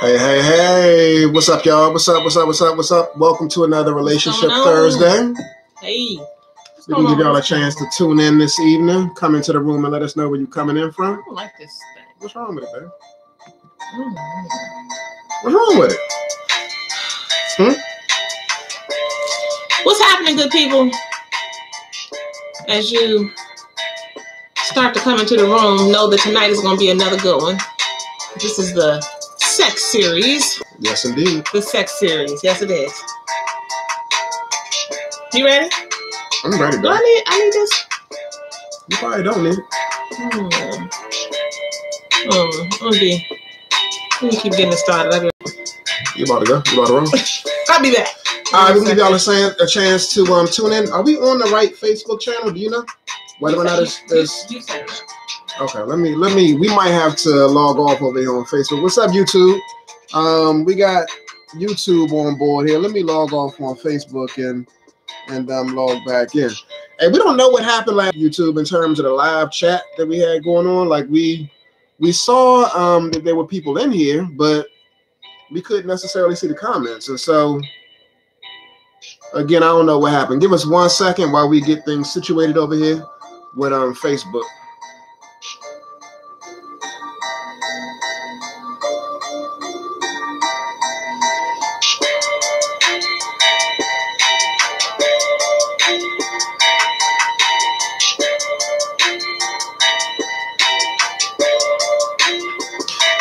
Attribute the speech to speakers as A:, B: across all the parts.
A: Hey, hey, hey. What's up, y'all? What's up? What's up? What's up? What's up? Welcome to another Relationship Thursday.
B: Hey.
A: We can give y'all a chance to tune in this evening. Come into the room and let us know where you're coming in from.
B: I don't like this thing.
A: What's wrong with it, babe? What's wrong with it?
B: What's happening, good people? As you start to come into the room, know that tonight is going to be another good one. This is the sex series.
A: Yes, indeed.
B: The sex series. Yes, it is. You ready?
A: I'm ready, babe.
B: I need this.
A: You probably don't need it.
B: Let me keep getting it started.
A: You about to go? You about to roll?
B: I'll be back.
A: All right, we'll give y'all a chance to tune in. Are we on the right Facebook channel? Do you know? Whether or not it's
B: You said it.
A: Okay, let me. We might have to log off over here on Facebook. What's up, YouTube? We got YouTube on board here. Let me log off on Facebook and log back in. Hey, we don't know what happened last YouTube in terms of the live chat that we had going on. Like we saw that there were people in here, but we couldn't necessarily see the comments. And so again, I don't know what happened. Give us 1 second while we get things situated over here with Facebook.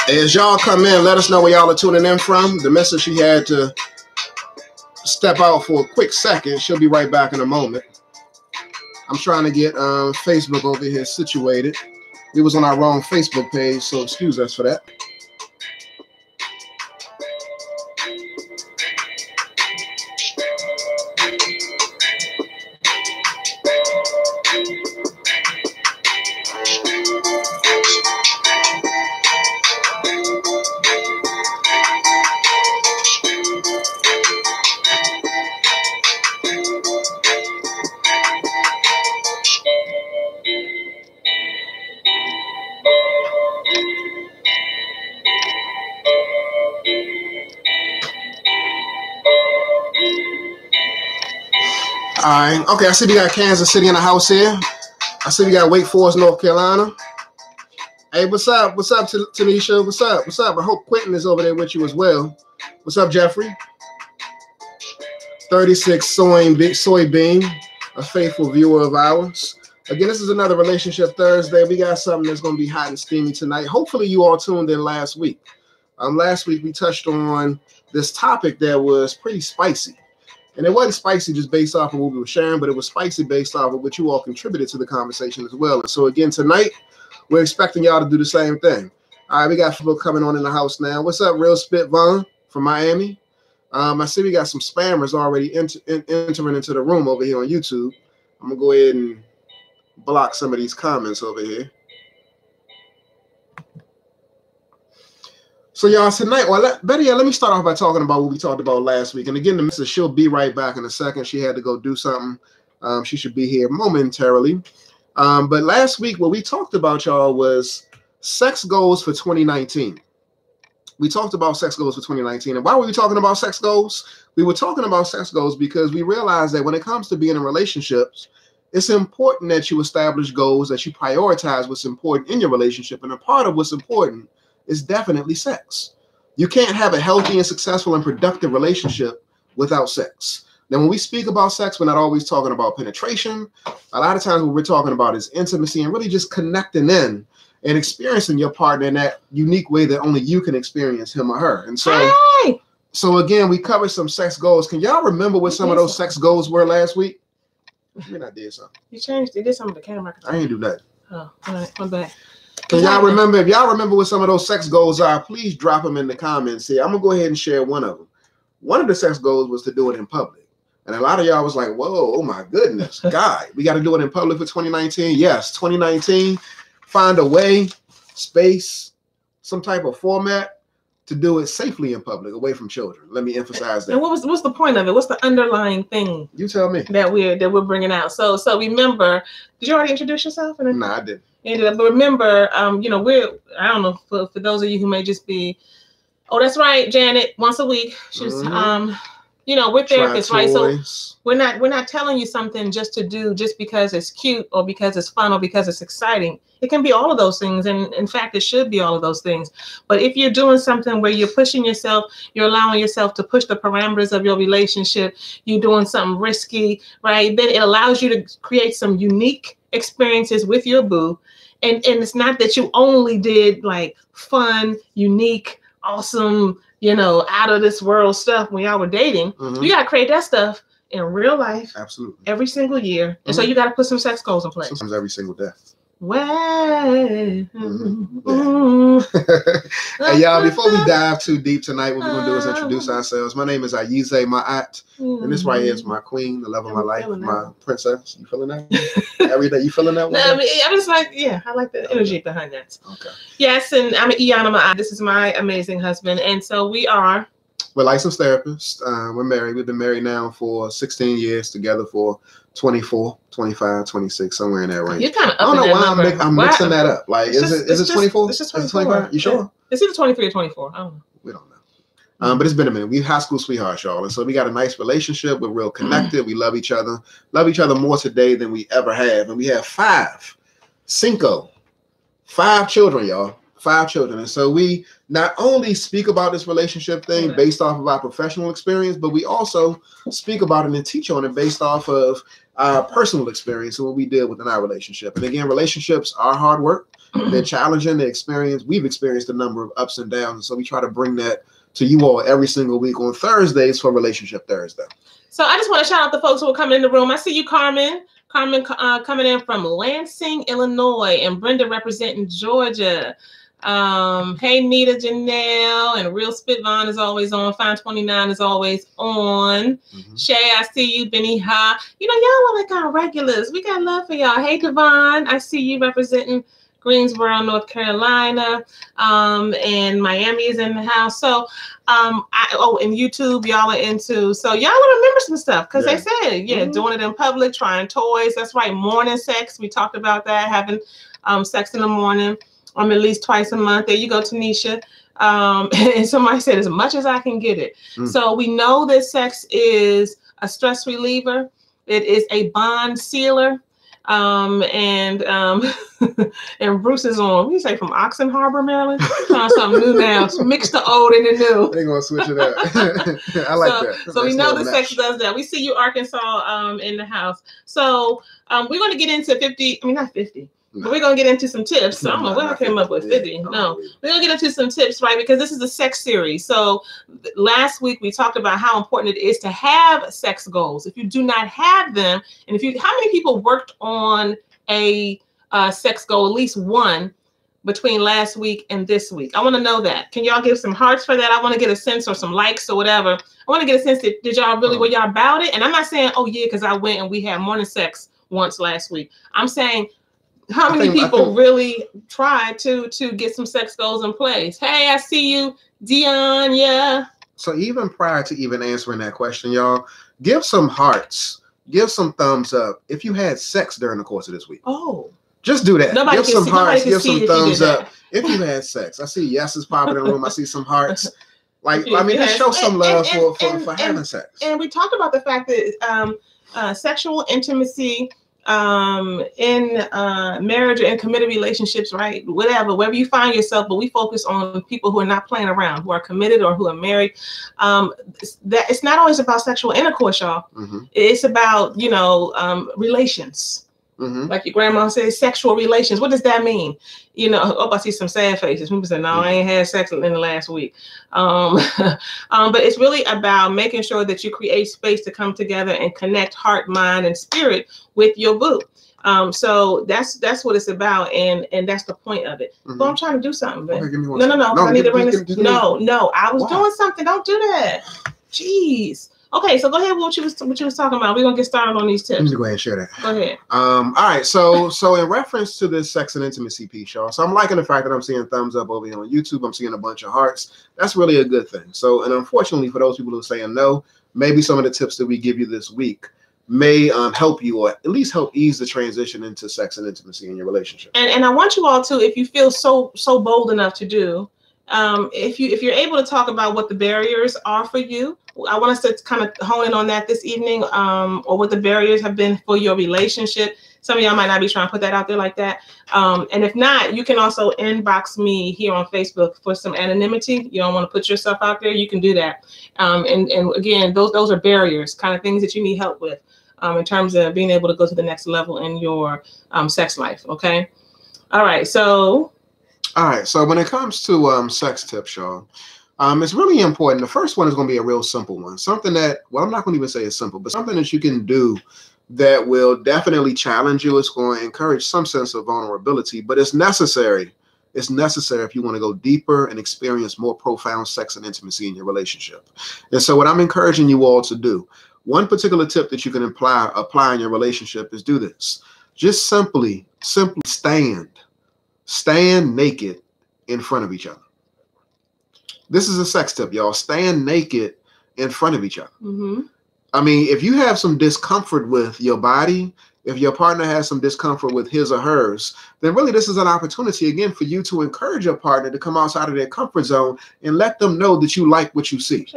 A: As y'all come in, let us know where y'all are tuning in from. The message she had to step out for a quick second. She'll be right back in a moment. I'm trying to get Facebook over here situated. We was on our wrong Facebook page, so excuse us for that. All right. Okay, I see we got Kansas City in the house here. I see we got Wake Forest, North Carolina. Hey, what's up? What's up, Tanisha? What's up? What's up? I hope Quentin is over there with you as well. What's up, Jeffrey? 36 Soybean, a faithful viewer of ours. Again, this is another Relationship Thursday. We got something that's going to be hot and steamy tonight. Hopefully, you all tuned in last week. Last week, we touched on this topic that was pretty spicy. And it wasn't spicy just based off of what we were sharing, but it was spicy based off of what you all contributed to the conversation as well. And so again, tonight, we're expecting y'all to do the same thing. All right, we got people coming on in the house now. What's up, Real Spit Vaughn from Miami? I see we got some spammers already entering into the room over here on YouTube. I'm going to go ahead and block some of these comments over here. So y'all, tonight, better yet, let me start off by talking about what we talked about last week. And again, the missus, she'll be right back in a second. She had to go do something. She should be here momentarily. But last week, what we talked about, y'all, was sex goals for 2019. We talked about sex goals for 2019. And why were we talking about sex goals? We were talking about sex goals because we realized that when it comes to being in relationships, it's important that you establish goals, that you prioritize what's important in your relationship. And a part of what's important is definitely sex. You can't have a healthy and successful and productive relationship without sex. Now, when we speak about sex, we're not always talking about penetration. A lot of times what we're talking about is intimacy and really just connecting in and experiencing your partner in that unique way that only you can experience him or her. And so again, we covered some sex goals. Can y'all remember what some of those sex goals were last week? I mean, I did something.
B: You changed it. Did something with the camera.
A: I ain't do nothing.
B: Oh, all right. I'm back.
A: Can y'all remember? If y'all remember what some of those sex goals are, please drop them in the comments here. I'm going to go ahead and share one of them. One of the sex goals was to do it in public. And a lot of y'all was like, whoa, oh my goodness, God, we got to do it in public for 2019. Yes, 2019, find a way, space, some type of format to do it safely in public, away from children. Let me emphasize that.
B: And what's the point of it? What's the underlying thing?
A: You tell me.
B: That we're bringing out. So remember, did you already introduce yourself?
A: No, I didn't.
B: But remember, I don't know, for those of you who may just be Oh, that's right, Janet. Once a week. She's you know, we're therapists, right? So we're not telling you something just to do just because it's cute or because it's fun or because it's exciting. It can be all of those things, and in fact, it should be all of those things. But if you're doing something where you're pushing yourself, you're allowing yourself to push the parameters of your relationship, you're doing something risky, right? Then it allows you to create some unique experiences with your boo. And it's not that you only did like fun, unique, awesome, you know, out of this world stuff when y'all were dating. You got to create that stuff in real life.
A: Absolutely.
B: Every single year. And so you got to put some sex goals in place.
A: Sometimes every single day.
B: Well,
A: Hey, y'all, before we dive too deep tonight, what we're going to do is introduce ourselves. My name is Ayize Ma'at, and this right here is my queen, the love of my life, my princess. You feeling that? Every day, you feeling that one?
B: No, I mean, I'm just like, yeah, I like the energy behind that.
A: Okay.
B: Yes, and I'm Iyanna Ma'at. This is my amazing husband, and so we're
A: licensed therapists. We're married. We've been married now for 16 years, together for 24, 25, 26, somewhere in that range.
B: You're kind of
A: I don't know why I'm mixing that up. Like, is it 24?
B: It's just
A: 25? You sure?
B: Yeah. It's either 23 or 24. I don't know.
A: We don't know. But it's been a minute. We're high school sweethearts, y'all. And so we got a nice relationship. We're real connected. We love each other. Love each other more today than we ever have. And we have 5 children, y'all. 5 children. And so we not only speak about this relationship thing based off of our professional experience, but we also speak about it and teach on it based off of our personal experience and what we did within our relationship. And again, relationships are hard work. They're challenging. We've experienced a number of ups and downs. And so we try to bring that to you all every single week on Thursdays for Relationship Thursday.
B: So I just want to shout out the folks who are coming in the room. I see you, Carmen. Carmen coming in from Lansing, Illinois, and Brenda representing Georgia. Hey, Nita, Janelle, and Real Spitvon is always on. Fine 29 is always on. Shay, I see you. Benny Ha. You know, y'all are like our regulars. We got love for y'all. Hey, Devon, I see you representing Greensboro, North Carolina, and Miami is in the house. So, and YouTube, y'all are into. So y'all will remember some stuff because they said, doing it in public, trying toys. That's right. Morning sex. We talked about that, having sex in the morning. At least twice a month. There you go, Tanisha. And somebody said, as much as I can get it. So we know that sex is a stress reliever. It is a bond sealer. And Bruce is on, what do you say, from Oxon Harbor, Maryland? Trying something new now. Mix the old and the new.
A: They're going to switch it up. I like that.
B: So we know that sex does that. We see you, Arkansas, in the house. So we're going to get into 50, I mean, not 50. But we're going to get into some tips. I don't know where I came up with 50. No, we're going to get into some tips, right? Because this is a sex series. So last week we talked about how important it is to have sex goals. If you do not have them, and how many people worked on a sex goal, at least one, between last week and this week? I want to know that. Can y'all give some hearts for that? I want to get a sense, or some likes or whatever. I want to get a sense that did y'all really, were y'all about it? And I'm not saying, oh yeah, because I went and we had morning sex once last week. I'm saying, how many people really tried to get some sex goals in place? Hey, I see you, Dion. Yeah.
A: So even prior to even answering that question, y'all, give some hearts, give some thumbs up if you had sex during the course of this week.
B: Oh.
A: Just do that.
B: Give
A: some hearts, give some thumbs up if you had sex. I see yeses popping in the room. I see some hearts. Like, I mean, just show some love for having sex.
B: And we talked about the fact that sexual intimacy in marriage or in committed relationships, right? Wherever you find yourself, but we focus on people who are not playing around, who are committed or who are married. That it's not always about sexual intercourse, y'all. It's about, relations. Like your grandma says, sexual relations. What does that mean? I see some sad faces. People say, no, I ain't had sex in the last week. But it's really about making sure that you create space to come together and connect heart, mind, and spirit with your boo. So that's what it's about, and that's the point of it. So I'm trying to do something, but no. I need to bring this. No, I was doing something. Don't do that. Jeez. Okay, so go ahead with what you was talking about. We're gonna get started on these tips.
A: Let me go ahead and share that.
B: Go ahead.
A: All right. So in reference to this sex and intimacy piece, y'all. So I'm liking the fact that I'm seeing thumbs up over here on YouTube. I'm seeing a bunch of hearts. That's really a good thing. So, and unfortunately for those people who are saying no, maybe some of the tips that we give you this week may help you, or at least help ease the transition into sex and intimacy in your relationship.
B: And I want you all to, if you feel so bold enough to do, if you're able to talk about what the barriers are for you, I want us to kind of hone in on that this evening, or what the barriers have been for your relationship. Some of y'all might not be trying to put that out there like that. And if not, you can also inbox me here on Facebook for some anonymity. You don't want to put yourself out there, you can do that. And again, those are barriers, kind of things that you need help with in terms of being able to go to the next level in your sex life. Okay. All right. So
A: when it comes to sex tips, y'all, it's really important. The first one is going to be a real simple one. Something that, well, I'm not going to even say it's simple, but something that you can do that will definitely challenge you. It's going to encourage some sense of vulnerability, but it's necessary. It's necessary if you want to go deeper and experience more profound sex and intimacy in your relationship. And so what I'm encouraging you all to do, one particular tip that you can apply in your relationship is do this. Just simply stand naked in front of each other. This is a sex tip, y'all. Stand naked in front of each other.
B: Mm-hmm.
A: I mean, if you have some discomfort with your body, if your partner has some discomfort with his or hers, then really this is an opportunity, again, for you to encourage your partner to come outside of their comfort zone and let them know that you like what you see,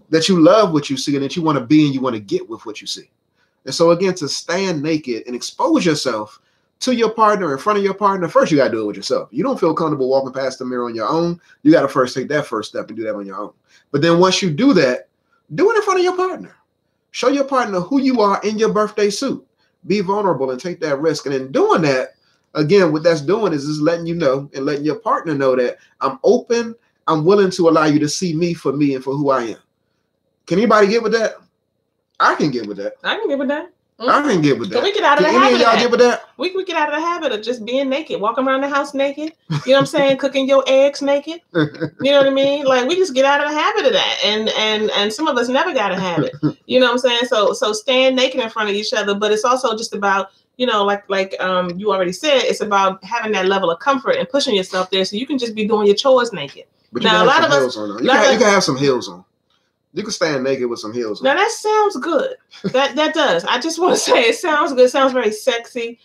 A: that you love what you see, and that you want to be and you want to get with what you see. And so, again, to stand naked and expose yourself to your partner, in front of your partner, first you got to do it with yourself. You don't feel comfortable walking past the mirror on your own. You got to first take that first step and do that on your own. But then once you do that, do it in front of your partner. Show your partner who you are in your birthday suit. Be vulnerable and take that risk. And in doing that, again, what that's doing is letting you know and letting your partner know that I'm open. I'm willing to allow you to see me for me and for who I am. Can anybody get with that? I can get with that.
B: I can get with that.
A: I can get with that.
B: So we get out of the habit of
A: y'all get with that?
B: We get out of the habit of just being naked, walking around the house naked. You know what I'm saying? Cooking your eggs naked. You know what I mean? Like, we just get out of the habit of that. And some of us never got a habit. You know what I'm saying? So stand naked in front of each other, but it's also just about, you know, like you already said, it's about having that level of comfort and pushing yourself there so you can just be doing your chores naked.
A: But now, a lot of us, you can have some heels on. You can stand naked with some heels on.
B: Now that sounds good. That does. I just want to say it sounds good. It sounds very sexy.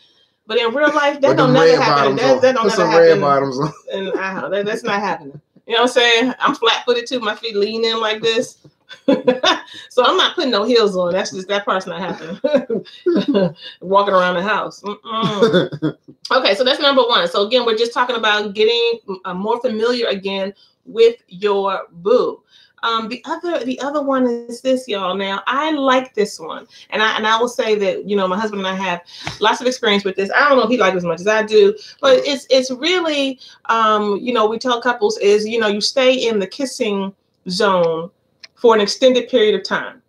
B: But in real life, that don't never happen. That don't never happen.
A: Red bottoms on.
B: And that's not happening. You know what I'm saying? I'm flat-footed too. My feet lean in like this. So I'm not putting no heels on. That's just, that part's not happening. Walking around the house. Okay, so that's number one. So again, we're just talking about getting more familiar again with your boo. The other one is this, y'all. Now, I like this one, and I will say that, you know, my husband and I have lots of experience with this. I don't know if he likes it as much as I do, but it's really, you know, we tell couples is, you know, you stay in the kissing zone for an extended period of time.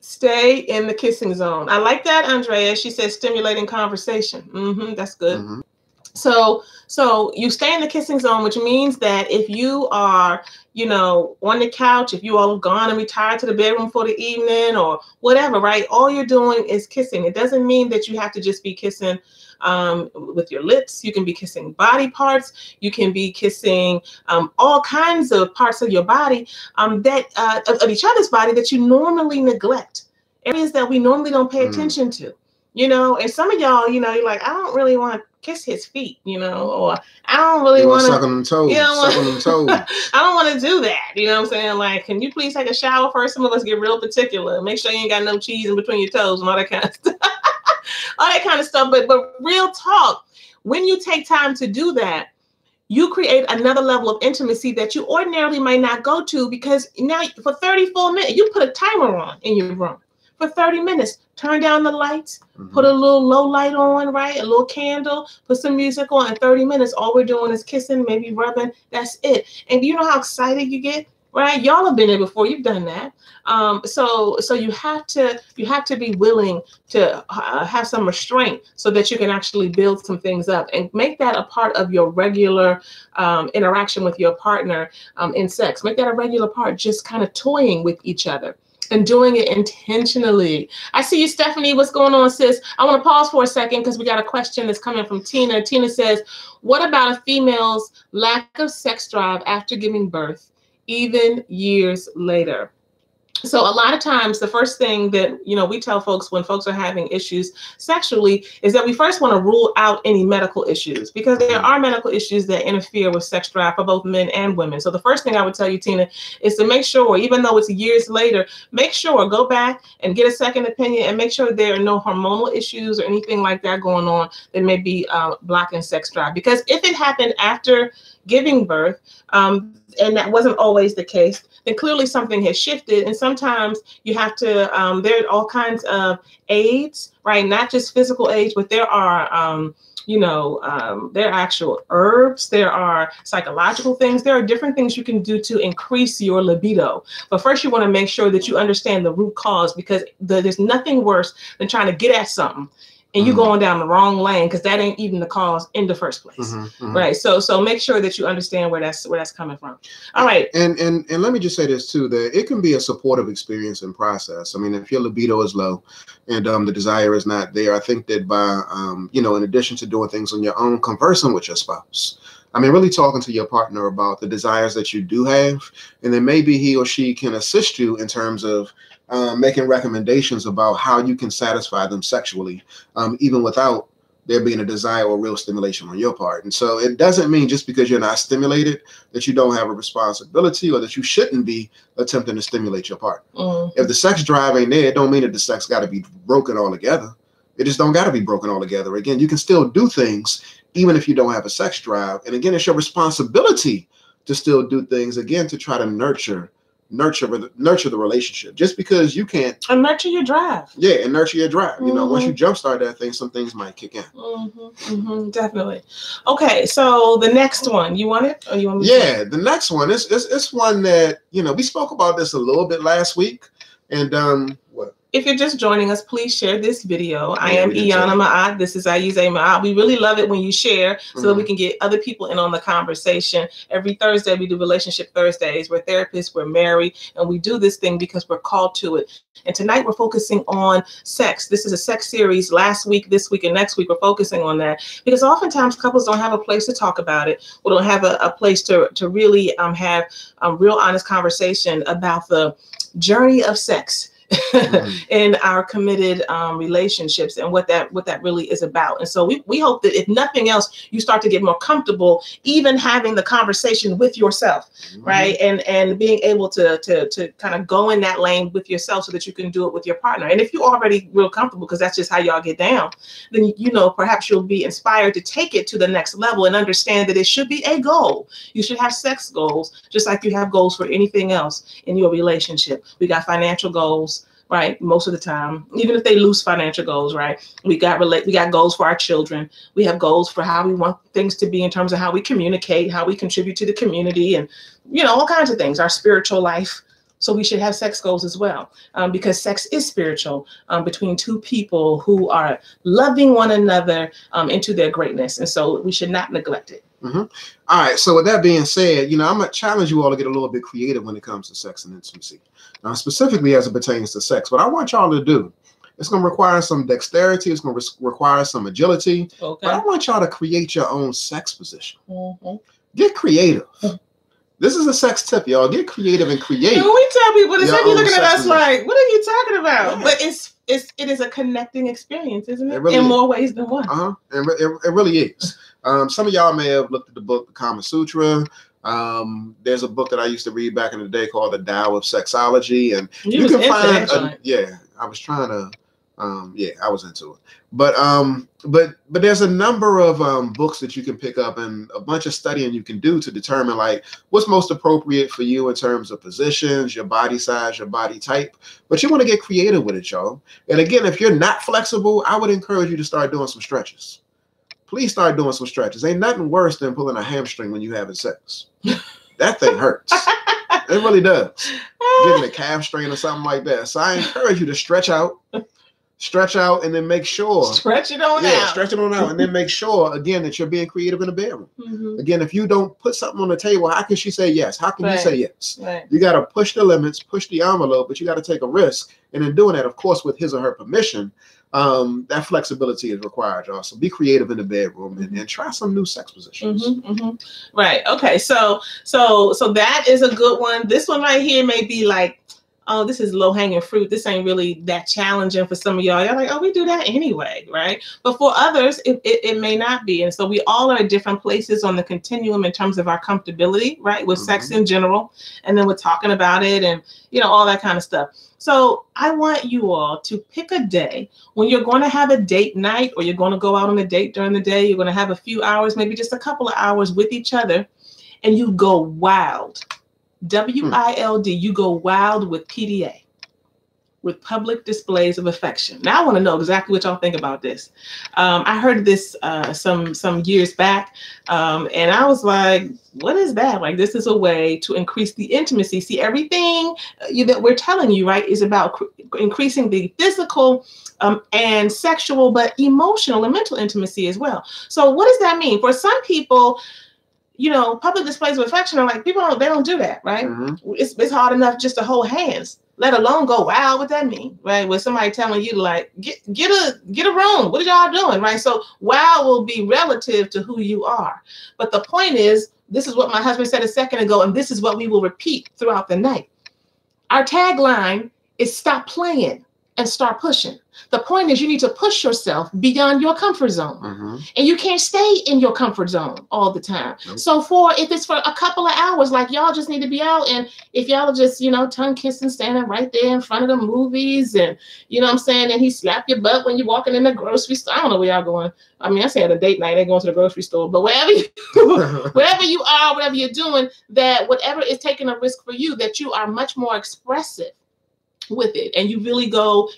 B: Stay in the kissing zone. I like that, Andrea. She says stimulating conversation. That's good.
A: Mm-hmm.
B: So you stay in the kissing zone, which means that if you are, you know, on the couch, if you all have gone and retired to the bedroom for the evening or whatever, right? All you're doing is kissing. It doesn't mean that you have to just be kissing with your lips. You can be kissing body parts. You can be kissing all kinds of parts of your body that of each other's body that you normally neglect, areas that we normally don't pay attention to. You know, and some of y'all, you know, you're like, I don't really want to kiss his feet, you know, or I don't really want to
A: suck on them toes.
B: You know,
A: suck on them toes.
B: I don't want to do that. You know what I'm saying? Like, can you please take a shower first? Some of us get real particular. Make sure you ain't got no cheese in between your toes and all that kind of stuff. All that kind of stuff. But real talk, when you take time to do that, you create another level of intimacy that you ordinarily might not go to, because now for 34 minutes, you put a timer on in your room. For 30 minutes, turn down the lights, put a little low light on, right? A little candle, put some music on. In 30 minutes, all we're doing is kissing, maybe rubbing. That's it. And you know how excited you get, right? Y'all have been there before. You've done that. So you have to be willing to have some restraint so that you can actually build some things up and make that a part of your regular interaction with your partner in sex. Make that a regular part, just kind of toying with each other and doing it intentionally. I see you, Stephanie. What's going on, sis? I want to pause for a second because we got a question that's coming from Tina. Tina says, what about a female's lack of sex drive after giving birth, even years later? So a lot of times the first thing that, we tell folks when folks are having issues sexually is that we first want to rule out any medical issues, because there are medical issues that interfere with sex drive for both men and women. So the first thing I would tell you, Tina, is to make sure, even though it's years later, make sure, go back and get a second opinion and make sure there are no hormonal issues or anything like that going on that may be blocking sex drive. Because if it happened after giving birth, and that wasn't always the case, then clearly something has shifted. And sometimes you have to, there are all kinds of aids, right? Not just physical aids, but there are, there are actual herbs, there are psychological things, there are different things you can do to increase your libido. But first you want to make sure that you understand the root cause, because there's nothing worse than trying to get at something and you going down the wrong lane, because that ain't even the cause in the first place, right? So make sure that you understand where that's coming from. All right.
A: And let me just say this too, that it can be a supportive experience and process. I mean, if your libido is low and the desire is not there, I think that by in addition to doing things on your own, conversing with your spouse, I mean, really talking to your partner about the desires that you do have, and then maybe he or she can assist you in terms of making recommendations about how you can satisfy them sexually, even without there being a desire or real stimulation on your part. And so it doesn't mean just because you're not stimulated that you don't have a responsibility or that you shouldn't be attempting to stimulate your partner. If the sex drive ain't there, it don't mean that the sex got to be broken altogether. It just don't got to be broken altogether. Again, you can still do things even if you don't have a sex drive. And again, it's your responsibility to still do things, again, to try to nurture the relationship. Just because you can't,
B: and nurture your drive.
A: Yeah, and nurture your drive. Once you jumpstart that thing, some things might kick in.
B: Definitely. Okay, so the next one, you want it, or you want me?
A: Yeah, the next one is one that we spoke about this a little bit last week, and what?
B: If you're just joining us, please share this video. I am Iana Ma'at. This is Ayize Ma'at. We really love it when you share so that we can get other people in on the conversation. Every Thursday, we do Relationship Thursdays. We're therapists, we're married, and we do this thing because we're called to it. And tonight, we're focusing on sex. This is a sex series. Last week, this week, and next week, we're focusing on that. Because oftentimes, couples don't have a place to talk about it. We don't have a place to really have a real honest conversation about the journey of sex in our committed relationships and what that really is about. And so we hope that if nothing else, you start to get more comfortable even having the conversation with yourself, right? And being able to kind of go in that lane with yourself so that you can do it with your partner. And if you're already real comfortable, because that's just how y'all get down, then perhaps you'll be inspired to take it to the next level and understand that it should be a goal. You should have sex goals, just like you have goals for anything else in your relationship. We got financial goals, right? Most of the time, even if they lose financial goals, right? We got goals for our children. We have goals for how we want things to be in terms of how we communicate, how we contribute to the community, and all kinds of things, our spiritual life. So we should have sex goals as well, because sex is spiritual between two people who are loving one another into their greatness. And so we should not neglect it.
A: All right. So with that being said, I'm going to challenge you all to get a little bit creative when it comes to sex and intimacy. Specifically as it pertains to sex. What I want y'all to do, it's going to require some dexterity. It's going to require some agility. Okay. But I want y'all to create your own sex position. Get creative. This is a sex tip, y'all. Get creative and create.
B: When we tell people this, they be looking at us like, what are you talking about? Yeah. But it is a connecting experience, isn't it? Really in more ways than one.
A: It really is. Some of y'all may have looked at the book, The Kama Sutra. There's a book that I used to read back in the day called The Tao of Sexology, and you can find I was trying to I was into it, but there's a number of books that you can pick up and a bunch of studying you can do to determine like what's most appropriate for you in terms of positions, your body size, your body type. But you want to get creative with it, y'all. And again, if you're not flexible, I would encourage you to start doing some stretches. Please start doing some stretches. Ain't nothing worse than pulling a hamstring when you're having sex. That thing hurts. It really does. Getting a calf strain or something like that. So I encourage you to stretch out, and then make sure.
B: Stretch it on out.
A: Stretch it on out, and then make sure, again, that you're being creative in the bedroom. Again, if you don't put something on the table, how can she say yes? How can you say yes? Right. You got to push the limits, push the envelope, but you got to take a risk. And in doing that, of course, with his or her permission, that flexibility is required, y'all. So be creative in the bedroom and try some new sex positions.
B: Right. Okay. So that is a good one. This one right here may be like, oh, this is low-hanging fruit. This ain't really that challenging for some of y'all. You're like, oh, we do that anyway, right? But for others, it may not be. And so we all are at different places on the continuum in terms of our comfortability, right? With sex in general. And then we're talking about it and, you know, all that kind of stuff. So I want you all to pick a day when you're going to have a date night, or you're going to go out on a date during the day. You're going to have a few hours, maybe just a couple of hours with each other, and you go wild. WILD, you go wild with PDA, with public displays of affection. Now I want to know exactly what y'all think about this. I heard this some years back, and I was like, what is that? Like, this is a way to increase the intimacy. See, everything that we're telling you, right, is about increasing the physical and sexual, but emotional and mental intimacy as well. So what does that mean? For some people, you know, public displays of affection are like, they don't do that, right? It's hard enough just to hold hands, let alone go, wow, what that mean, right? With somebody telling you to like, get a room. What are y'all doing, right? So wow will be relative to who you are. But the point is, this is what my husband said a second ago, and this is what we will repeat throughout the night. Our tagline is stop playing and start pushing. The point is, you need to push yourself beyond your comfort zone. And you can't stay in your comfort zone all the time. So if it's for a couple of hours, like y'all just need to be out, and if y'all are just, you know, tongue kissing, standing right there in front of the movies, and you know what I'm saying, and he slap your butt when you're walking in the grocery store. I don't know where y'all going. I mean, I say at a date night, they're going to the grocery store, but wherever you are, whatever you're doing, that whatever is taking a risk for you, that you are much more expressive with it, and you really go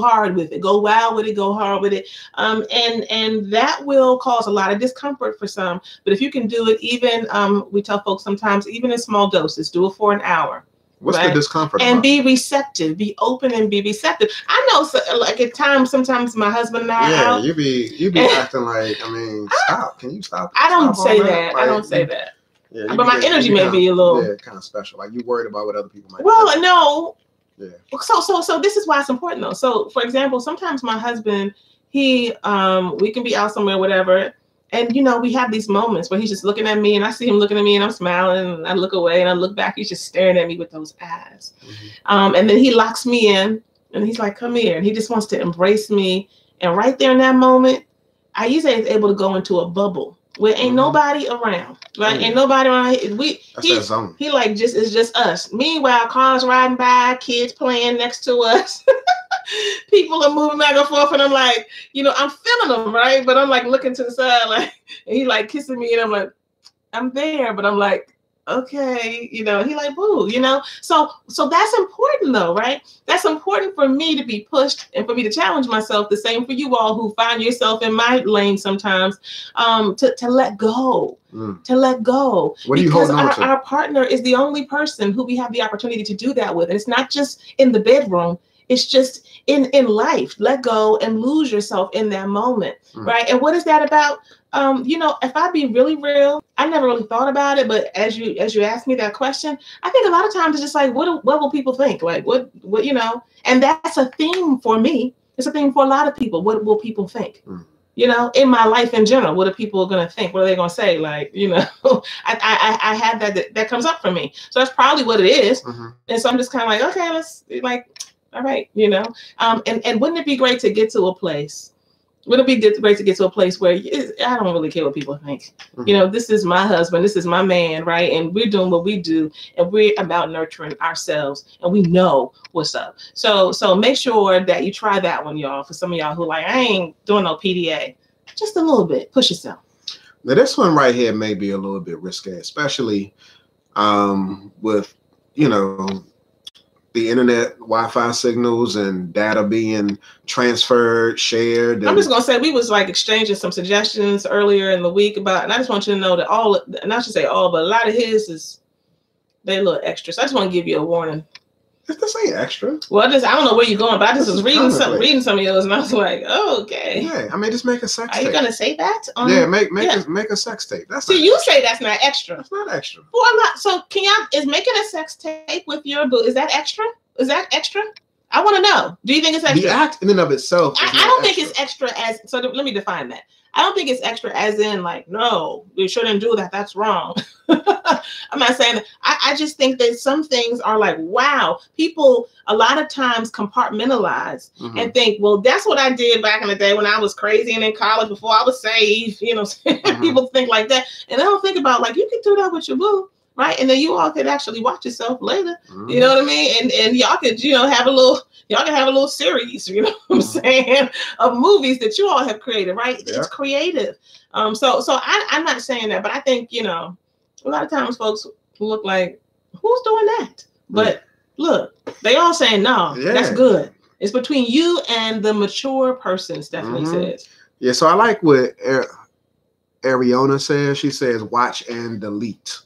B: hard with it, go wild with it, go hard with it, and that will cause a lot of discomfort for some. But if you can do it, even we tell folks sometimes, even in small doses, do it for an hour.
A: What's the discomfort?
B: And be receptive, be open and be receptive. I know, so, like at times, sometimes my husband and I
A: out. You be acting like, I mean, stop. Can you stop?
B: I don't say that. Like, I don't say that. Yeah, but my energy may be a little
A: kind of special. Like you worried about what other people might.
B: Well, think. No.
A: Yeah.
B: So this is why it's important though. So for example, sometimes my husband, we can be out somewhere, whatever, and you know, we have these moments where he's just looking at me, and I see him looking at me, and I'm smiling, and I look away, and I look back, he's just staring at me with those eyes, and then he locks me in, and he's like, "Come here," and he just wants to embrace me, and right there in that moment, I usually is able to go into a bubble where ain't nobody around, right? Ain't nobody around. He like it's just us. Meanwhile, cars riding by, kids playing next to us, people are moving back and forth, and I'm like, you know, I'm feeling them, right? But I'm like looking to the side, like, and he like kissing me, and I'm like, I'm there, but I'm like, okay, you know, he like, boo, you know, so that's important though, right? That's important for me to be pushed and for me to challenge myself. The same for you all who find yourself in my lane sometimes, to let go, to let go.
A: What are you holding on to?
B: Our partner is the only person who we have the opportunity to do that with. And it's not just in the bedroom. It's just in life. Let go and lose yourself in that moment, right? And what is that about? You know, if I be really real, I never really thought about it, but as you asked me that question, I think a lot of times it's just like, what will people think? Like, what, you know, and that's a theme for me. It's a theme for a lot of people. What will people think? You know, in my life in general, what are people going to think? What are they going to say? Like, you know, I had that comes up for me. So that's probably what it is. And so I'm just kind of like, okay, let's like, all right, you know, and wouldn't it be great to get to a place? Wouldn't it be great to get to a place where I don't really care what people think? You know, this is my husband, this is my man, right? And we're doing what we do, and we're about nurturing ourselves, and we know what's up. So make sure that you try that one, y'all. For some of y'all who like, I ain't doing no PDA, just a little bit, push yourself.
A: Now this one right here may be a little bit risky, especially with, you know, the internet, Wi-Fi signals, and data being transferred, shared.
B: I'm just gonna say we was like exchanging some suggestions earlier in the week about, and I just want you to know that all, and I should say all, but a lot of his is they a little extra. So I just want to give you a warning.
A: This ain't extra.
B: Well, I don't know where you're going, but I just was reading some of yours, and I was like, oh, okay.
A: Yeah, I mean, just make a sex tape.
B: Are you gonna say that?
A: Yeah, make a sex tape. That's.
B: So you say that's not extra.
A: That's not extra.
B: Well, I'm not. So can y'all, is making a sex tape with your boo, is that extra? Is that extra? I want to know. Do you think it's extra?
A: The act in and of itself.
B: I don't think it's extra as. So let me define that. I don't think it's extra as in like, no, we shouldn't do that. That's wrong. I'm not saying that. I just think that some things are like, wow, people a lot of times compartmentalize and think, well, that's what I did back in the day when I was crazy and in college before I was saved. You know, people think like that. And they don't think about like, you can do that with your boo. Right. And then you all could actually watch yourself later. You know what I mean? And y'all could, you know, have a little series, you know what I'm saying, of movies that you all have created, right? Yeah. It's creative. So I'm not saying that, but I think, you know, a lot of times folks look like, who's doing that? But look, they all saying, no, that's good. It's between you and the mature person, Stephanie says.
A: Yeah, so I like what Ariana says. She says, watch and delete.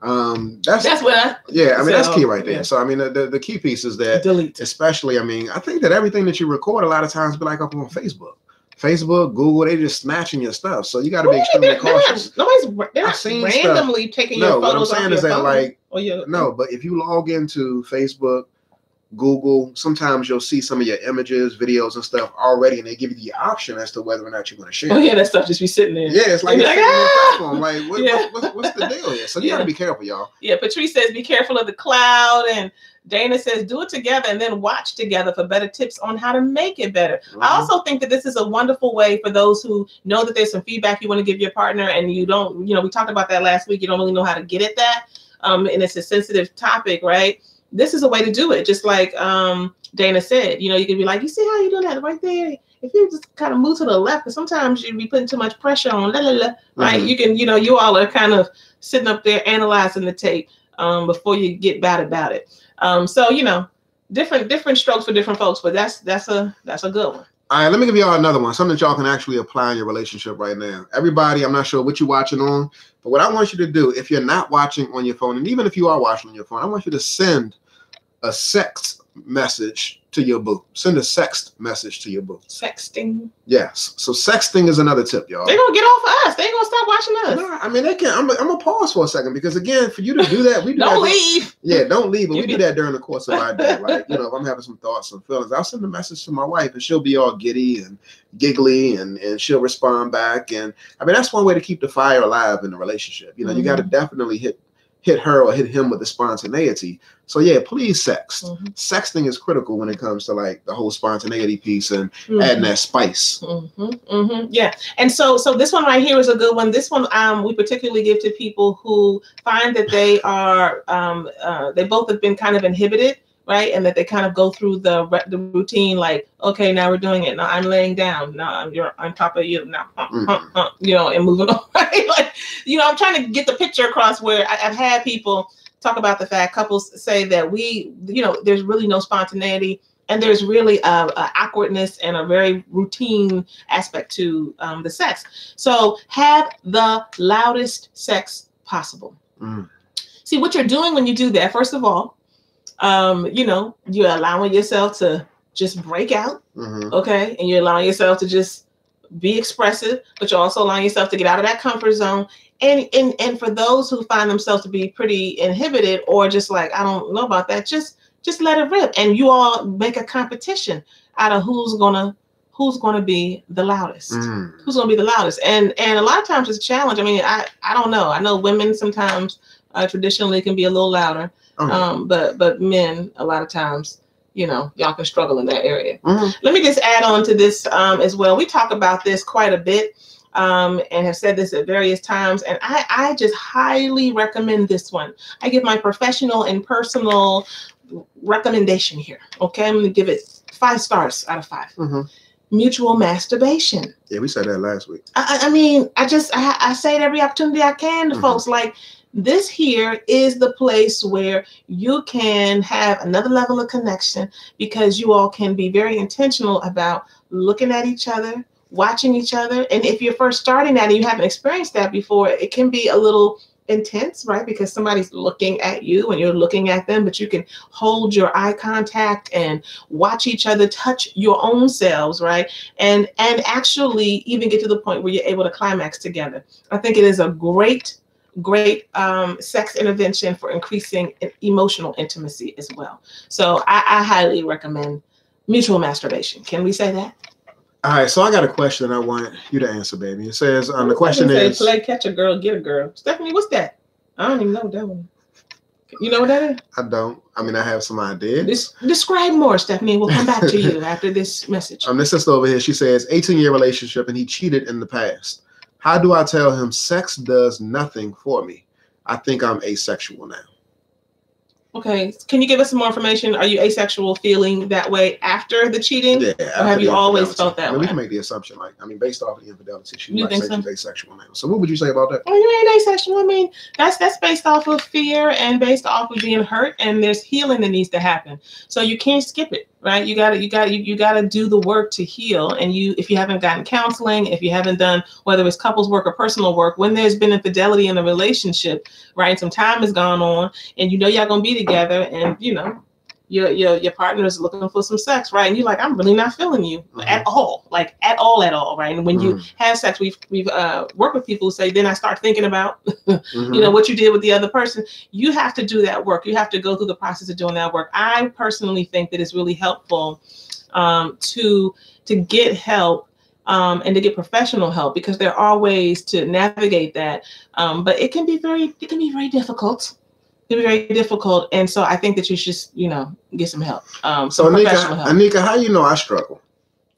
A: That's what I mean, that's key right there. Yeah. So I mean the key piece is that delete. Especially, I mean, I think that everything that you record a lot of times be like up on Facebook, Google, they just snatching your stuff. So you got to be extremely cautious.
B: They're not randomly taking your photos.
A: What I'm saying is that like no, but if you log into Facebook, Google, sometimes you'll see some of your images, videos, and stuff already, and they give you the option as to whether or not you're going to share.
B: Oh yeah, that stuff just be sitting there.
A: Yeah, it's like, platform. Like what's the deal here? So you got to be careful, y'all.
B: Yeah, Patrice says be careful of the cloud, and Dana says do it together and then watch together for better tips on how to make it better. I also think that this is a wonderful way for those who know that there's some feedback you want to give your partner, and you don't, you know, we talked about that last week. You don't really know how to get at that, and it's a sensitive topic, right? This is a way to do it. Just like Dana said, you know, you could be like, you see how you do that right there? If you just kind of move to the left, because sometimes you'd be putting too much pressure on, right? You can, you know, you all are kind of sitting up there analyzing the tape before you get bad about it. So, you know, different strokes for different folks, but that's a good one.
A: All right, let me give y'all another one, something that y'all can actually apply in your relationship right now. Everybody, I'm not sure what you're watching on, but what I want you to do, if you're not watching on your phone, and even if you are watching on your phone, I want you to send a sext message to your boo. Send a sext message to your boo.
B: Sexting.
A: Yes. So sexting is another tip, y'all.
B: They're going to get off of us. They ain't going to stop watching us.
A: No, I mean, they can. I'm going to pause for a second because, again, for you to do that, we do
B: don't leave.
A: Yeah, don't leave. But we do that during the course of our day. Like, you know, if I'm having some thoughts and feelings, I'll send a message to my wife and she'll be all giddy and giggly and she'll respond back. And, I mean, that's one way to keep the fire alive in the relationship. You know, you got to definitely hit her or hit him with the spontaneity. So yeah, please sext. Sexting is critical when it comes to like the whole spontaneity piece and adding that spice.
B: Yeah. And so this one right here is a good one. This one we particularly give to people who find that they are they both have been kind of inhibited, right? And that they kind of go through the routine, like, okay, now we're doing it. Now I'm laying down. Now you're on top of you. Now, you know, and moving on. Right? Like, you know, I'm trying to get the picture across where I've had people talk about the fact, couples say that you know, there's really no spontaneity and there's really a awkwardness and a very routine aspect to the sex. So have the loudest sex possible. See, what you're doing when you do that, first of all, you know, you're allowing yourself to just break out, okay? And you're allowing yourself to just be expressive, but you're also allowing yourself to get out of that comfort zone. And for those who find themselves to be pretty inhibited or just like, I don't know about that, just let it rip. And you all make a competition out of who's gonna be the loudest. Who's gonna be the loudest? And a lot of times it's a challenge. I mean, I don't know. I know women sometimes traditionally can be a little louder. But men, a lot of times, you know, y'all can struggle in that area. Let me just add on to this as well. We talk about this quite a bit and have said this at various times. And I just highly recommend this one. I give my professional and personal recommendation here. Okay, I'm going to give it 5 stars out of 5. Mutual masturbation.
A: Yeah, we said that last week.
B: I mean, I say it every opportunity I can to folks, like, this here is the place where you can have another level of connection because you all can be very intentional about looking at each other, watching each other. And if you're first starting that and you haven't experienced that before, it can be a little intense, right? Because somebody's looking at you and you're looking at them, but you can hold your eye contact and watch each other touch your own selves, right? And actually even get to the point where you're able to climax together. I think it is a great sex intervention for increasing emotional intimacy as well. So I highly recommend mutual masturbation. Can we say that?
A: All right, so I got a question I want you to answer, baby. It says, the question is...
B: Play catch a girl, get a girl. Stephanie, what's that? I don't even know what that one. You know what that is?
A: I don't. I mean, I have some ideas.
B: Describe more, Stephanie. We'll come back to you after this message.
A: This sister over here, she says, 18-year relationship and he cheated in the past. How do I tell him sex does nothing for me? I think I'm asexual now.
B: Okay. Can you give us some more information? Are you asexual feeling that way after the cheating?
A: Yeah.
B: Or have you always felt that way?
A: We can make the assumption, based off of the infidelity, she's asexual now. So what would you say about that?
B: Well, you ain't asexual. I mean, that's based off of fear and based off of being hurt, and there's healing that needs to happen. So you can't skip it, right? You gotta do the work to heal. And if you haven't gotten counseling, if you haven't done, whether it's couples work or personal work, when there's been infidelity in a relationship, right? Some time has gone on, and y'all gonna be together, and your partner is looking for some sex, right? And you're like, I'm really not feeling you at all, like at all, right? And when you have sex, we've worked with people who say, then I start thinking about, what you did with the other person. You have to do that work. You have to go through the process of doing that work. I personally think that it's really helpful to get help and to get professional help, because there are ways to navigate that. But it can be very difficult. It can be very difficult. And so I think that you should, get some help.
A: So Anika, how you know I struggle?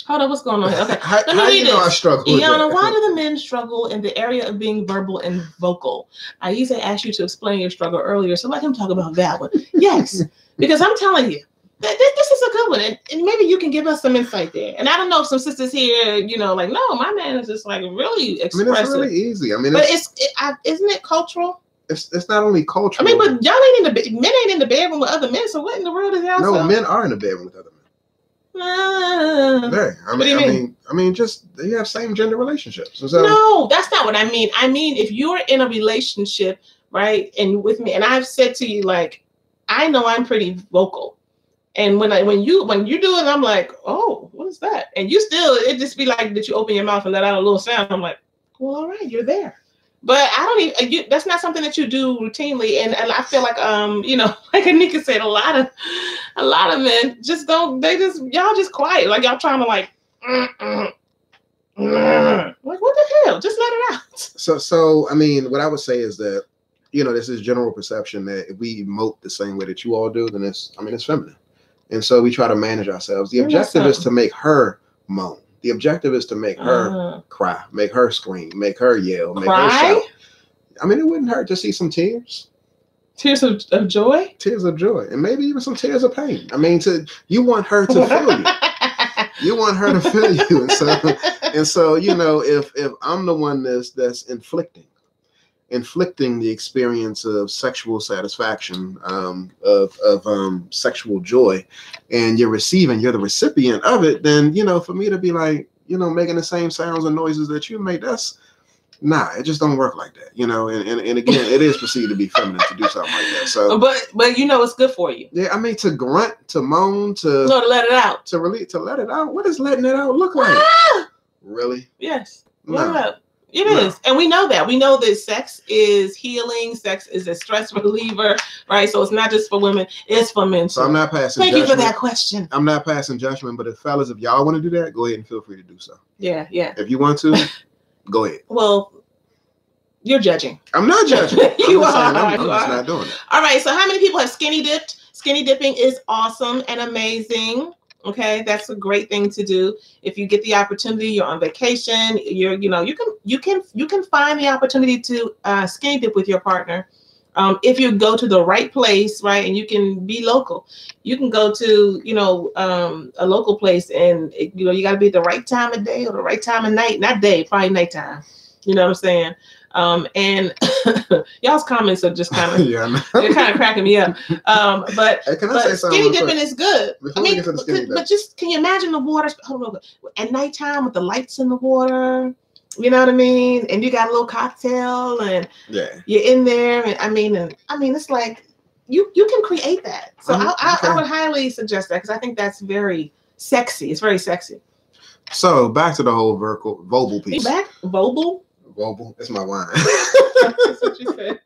B: Hold on, what's going on here? Okay.
A: How you know I struggle?
B: Iana, why do the men struggle in the area of being verbal and vocal? Aisha asked you to explain your struggle earlier, so let him talk about that one. Yes, because I'm telling you, this is a good one, and maybe you can give us some insight there. And I don't know if some sisters here, like, no, my man is just like really expressive.
A: It's really easy.
B: But isn't it cultural?
A: It's not only cultural.
B: But y'all ain't men ain't in the bedroom with other men. So what in the world is y'all?
A: No, men are in the bedroom with other men. What do you mean? Just you have same gender relationships. So,
B: no, that's not what I mean. I mean, if you're in a relationship, right, and with me, and I've said to you, like, I know I'm pretty vocal, and when you do it, I'm like, oh, what is that? And you still, it just be like that you open your mouth and let out a little sound. I'm like, well, all right, you're there. But I don't even. That's not something that you do routinely, and I feel like like Anika said, a lot of men just don't. Y'all just quiet, like y'all trying to like what the hell? Just let it out.
A: So I mean, what I would say is that this is general perception that if we emote the same way that you all do, then it's feminine, and so we try to manage ourselves. The objective is to make her moan. The objective is to make her cry, make her scream, make her yell, make her shout. I mean, it wouldn't hurt to see some tears.
B: Tears of joy?
A: Tears of joy. And maybe even some tears of pain. I mean, you want her to feel you. You want her to feel you. And so if I'm the one that's inflicting the experience of sexual satisfaction, of sexual joy, and you're the recipient of it, then, for me to be like, making the same sounds and noises that you make, it just don't work like that, and again, it is perceived to be feminine to do something like that. So,
B: but it's good for you.
A: Yeah, I mean, to grunt, to moan, to
B: let it out,
A: to let it out. What does letting it out look like? Really?
B: Yes. No. It is. And we know that. We know that sex is healing. Sex is a stress reliever, right? So it's not just for women. It's for men too.
A: So I'm not passing
B: judgment.
A: Thank
B: you for that question.
A: I'm not passing judgment, but if y'all want to do that, go ahead and feel free to do so.
B: Yeah.
A: If you want to, go ahead.
B: Well, you're judging.
A: I'm not judging.
B: You are.
A: I'm just not doing it.
B: All right. So how many people have skinny dipped? Skinny dipping is awesome and amazing. Okay, that's a great thing to do. If you get the opportunity, you're on vacation, you can find the opportunity to skinny dip with your partner. If you go to the right place, right, and you can be local, you can go to a local place, and you got to be at the right time of day or the right time of night. Not day, probably nighttime. You know what I'm saying? And y'all's comments are just kind of they're kind of cracking me up. But skinny dipping is good. But just can you imagine the water at nighttime with the lights in the water? You know what I mean? And you got a little cocktail, and you're in there, and I mean, it's like you can create that. So I would highly suggest that, because I think that's very sexy. It's very sexy.
A: So back to the whole verbal piece.
B: Verbal.
A: It's my wine.
B: That's what you said.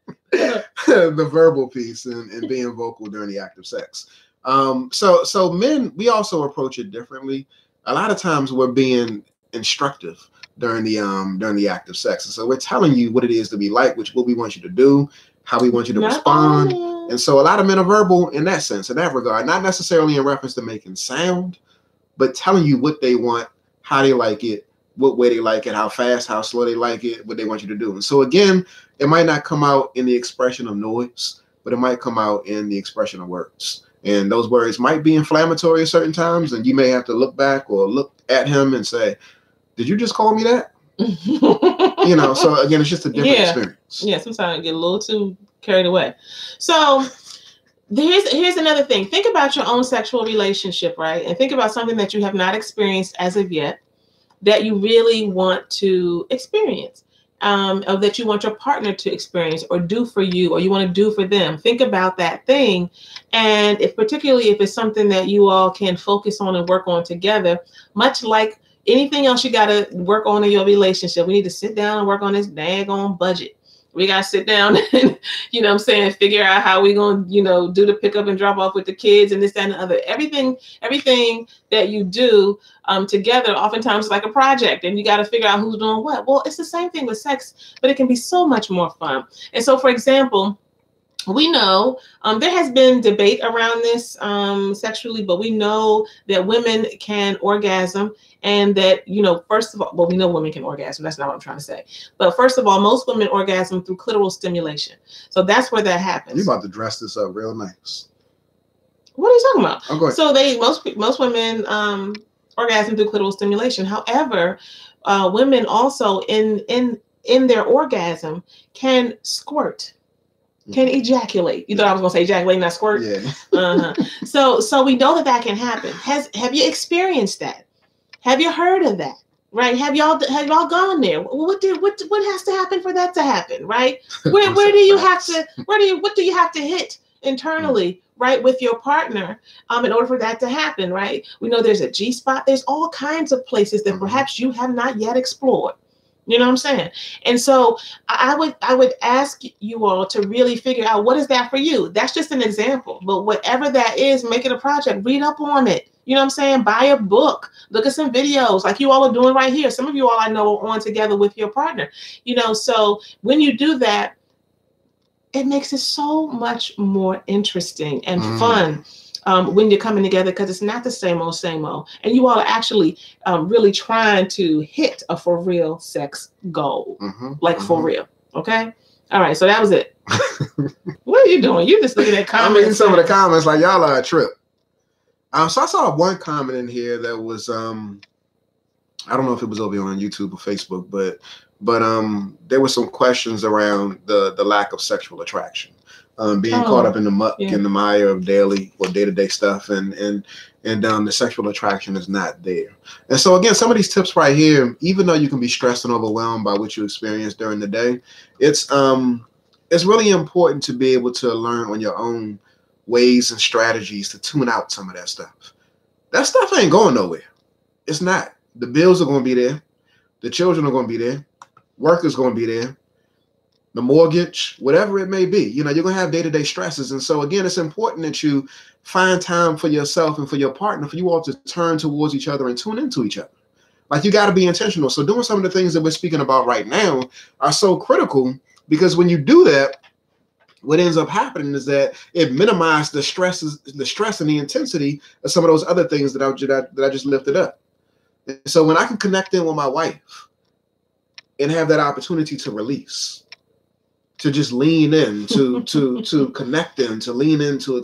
A: The verbal piece and being vocal during the act of sex. So men, we also approach it differently. A lot of times we're being instructive during the act of sex. And so we're telling you what it is to be like, what we want you to do, how we want you to respond. And so a lot of men are verbal in that sense, in that regard, not necessarily in reference to making sound, but telling you what they want, how they like it, what way they like it, how fast, how slow they like it, what they want you to do. And so again, it might not come out in the expression of noise, but it might come out in the expression of words. And those words might be inflammatory at certain times, and you may have to look back or look at him and say, did you just call me that? You know, so again, it's just a different experience.
B: Yeah, sometimes I get a little too carried away. So here's another thing. Think about your own sexual relationship, right? And think about something that you have not experienced as of yet that you really want to experience, or that you want your partner to experience or do for you, or you want to do for them. Think about that thing. And particularly if it's something that you all can focus on and work on together, much like anything else you got to work on in your relationship, we need to sit down and work on this daggone budget. We got to sit down and, you know what I'm saying, figure out how we're going to, you know, do the pick up and drop off with the kids and this, that, and the other. Everything that you do together oftentimes is like a project, and you got to figure out who's doing what. Well, it's the same thing with sex, but it can be so much more fun. And so, for example, we know there has been debate around this sexually, but we know that women can orgasm, and that, you know, first of all, well, we know women can orgasm. That's not what I'm trying to say. But first of all, most women orgasm through clitoral stimulation. So that's where that happens.
A: You're about to dress this up real nice.
B: What are you talking about?
A: Oh, go ahead.
B: So most women orgasm through clitoral stimulation. However, women also in their orgasm can squirt. Can ejaculate. You thought I was gonna say ejaculate, not squirt?
A: Yeah.
B: So we know that can happen. Have you experienced that? Have you heard of that? Right? Have y'all gone there? What has to happen for that to happen? Right? What do you have to hit internally, right, with your partner in order for that to happen? Right? We know there's a G-spot. There's all kinds of places that perhaps you have not yet explored. You know what I'm saying? And so I would ask you all to really figure out, what is that for you? That's just an example. But whatever that is, make it a project. Read up on it. You know what I'm saying? Buy a book. Look at some videos like you all are doing right here. Some of you all I know are on together with your partner. You know, so when you do that, it makes it so much more interesting and fun. When you're coming together, because it's not the same old. And you all are actually really trying to hit a for real sex goal, for real. Okay. All right. So that was it. What are you doing? You just looking at comments.
A: I'm reading some of the comments like y'all are a trip. So I saw one comment in here that was, I don't know if it was over on YouTube or Facebook, but there were some questions around the lack of sexual attraction. Being caught up in the muck and the mire of daily or day-to-day stuff, and the sexual attraction is not there. And so again, some of these tips right here, even though you can be stressed and overwhelmed by what you experience during the day, it's really important to be able to learn on your own ways and strategies to tune out some of that stuff. That stuff ain't going nowhere. It's not. The bills are going to be there. The children are going to be there. Work is going to be there. The mortgage, whatever it may be, you know, you're going to have day-to-day stresses. And so again, it's important that you find time for yourself and for your partner, for you all to turn towards each other and tune into each other. Like, you got to be intentional. So doing some of the things that we're speaking about right now are so critical, because when you do that, what ends up happening is that it minimizes the stress and the intensity of some of those other things that I just lifted up. And so when I can connect in with my wife and have that opportunity to release, to just lean in, to connect in, to lean in, to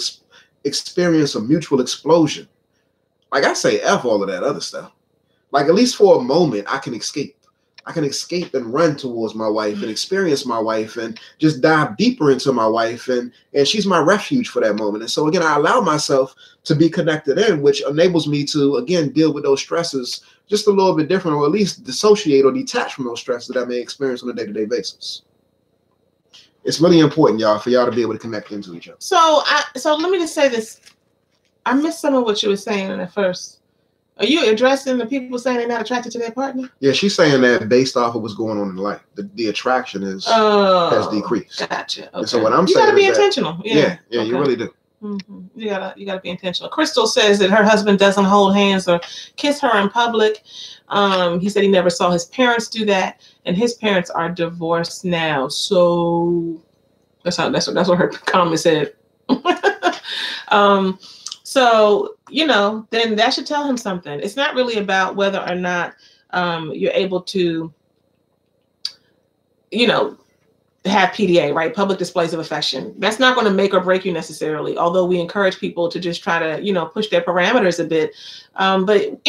A: experience a mutual explosion. Like, I say F all of that other stuff. Like, at least for a moment, I can escape. I can escape and run towards my wife and experience my wife and just dive deeper into my wife. And she's my refuge for that moment. And so again, I allow myself to be connected in, which enables me to, again, deal with those stresses just a little bit different, or at least dissociate or detach from those stresses that I may experience on a day-to-day basis. It's really important, y'all, for y'all to be able to connect into each other.
B: So let me just say this. I missed some of what you were saying at first. Are you addressing the people saying they're not attracted to their partner?
A: Yeah, she's saying that based off of what's going on in life, the attraction has decreased.
B: Gotcha. Okay.
A: And so what I'm saying,
B: you got to be intentional.
A: Yeah, okay. You really do.
B: You gotta be intentional. Crystal says that her husband doesn't hold hands or kiss her in public. He said he never saw his parents do that, and his parents are divorced now. So that's what her comment said. So then that should tell him something. It's not really about whether or not you're able to, have PDA, right? Public displays of affection. That's not going to make or break you necessarily, although we encourage people to just try to, push their parameters a bit. But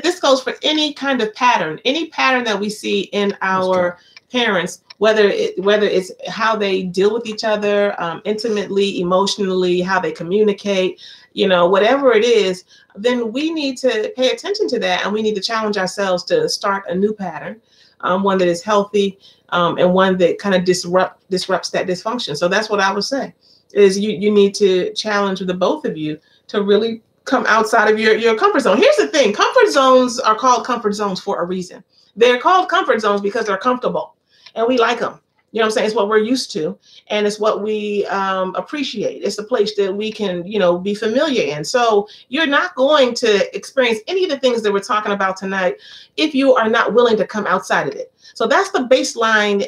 B: this goes for any kind of pattern, any pattern that we see in our parents, whether it's how they deal with each other, intimately, emotionally, how they communicate, whatever it is, then we need to pay attention to that, and we need to challenge ourselves to start a new pattern, one that is healthy, and one that kind of disrupts that dysfunction. So that's what I would say is you need to challenge the both of you to really come outside of your comfort zone. Here's the thing. Comfort zones are called comfort zones for a reason. They're called comfort zones because they're comfortable and we like them. You know what I'm saying? It's what we're used to, and it's what we appreciate. It's a place that we can, be familiar in. So you're not going to experience any of the things that we're talking about tonight if you are not willing to come outside of it. So that's the baseline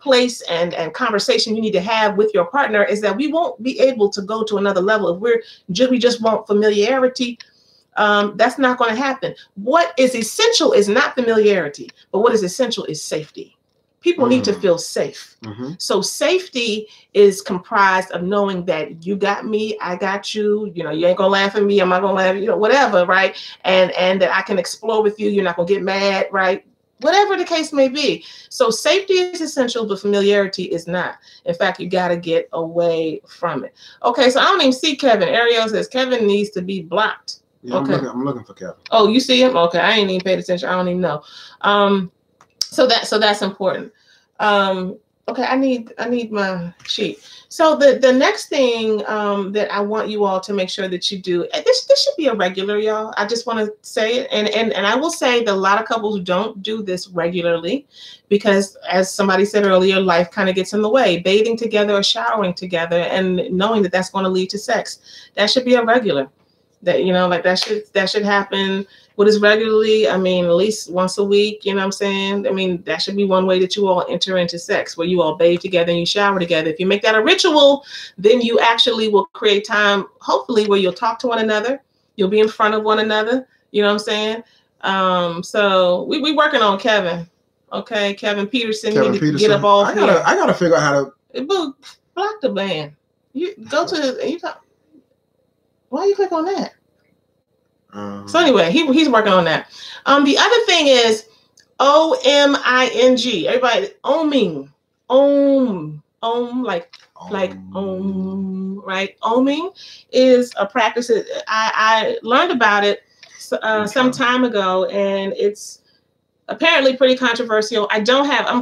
B: place and conversation you need to have with your partner, is that we won't be able to go to another level if we just want familiarity. That's not going to happen. What is essential is not familiarity, but what is essential is safety. People need to feel safe. So safety is comprised of knowing that you got me, I got you, you ain't gonna laugh at me, I'm not gonna laugh, whatever, right? And that I can explore with you, you're not gonna get mad, right? Whatever the case may be. So safety is essential, but familiarity is not. In fact, you gotta get away from it. Okay, so I don't even see Kevin. Ariel says Kevin needs to be blocked.
A: Yeah, okay. I'm looking for Kevin.
B: Oh, you see him? Okay, I ain't even paid attention. I don't even know. So that's important. Okay, I need my sheet. So the next thing that I want you all to make sure that you do, this should be a regular, y'all. I just want to say it, and I will say that a lot of couples don't do this regularly because, as somebody said earlier, life kind of gets in the way. Bathing together or showering together, and knowing that that's going to lead to sex, that should be a regular. That that should happen. What is regularly? I mean, at least once a week. You know what I'm saying? I mean, that should be one way that you all enter into sex, where you all bathe together and you shower together. If you make that a ritual, then you actually will create time, hopefully, where you'll talk to one another. You'll be in front of one another. You know what I'm saying? So we working on Kevin. Okay, Kevin Peterson. Get up off here.
A: I gotta figure out how
B: to block the band. You go to why you click on that? So anyway, he's working on that. The other thing is OMING. Everybody, oming, like right? Oming is a practice that I learned about it some time ago, and it's apparently pretty controversial. I'm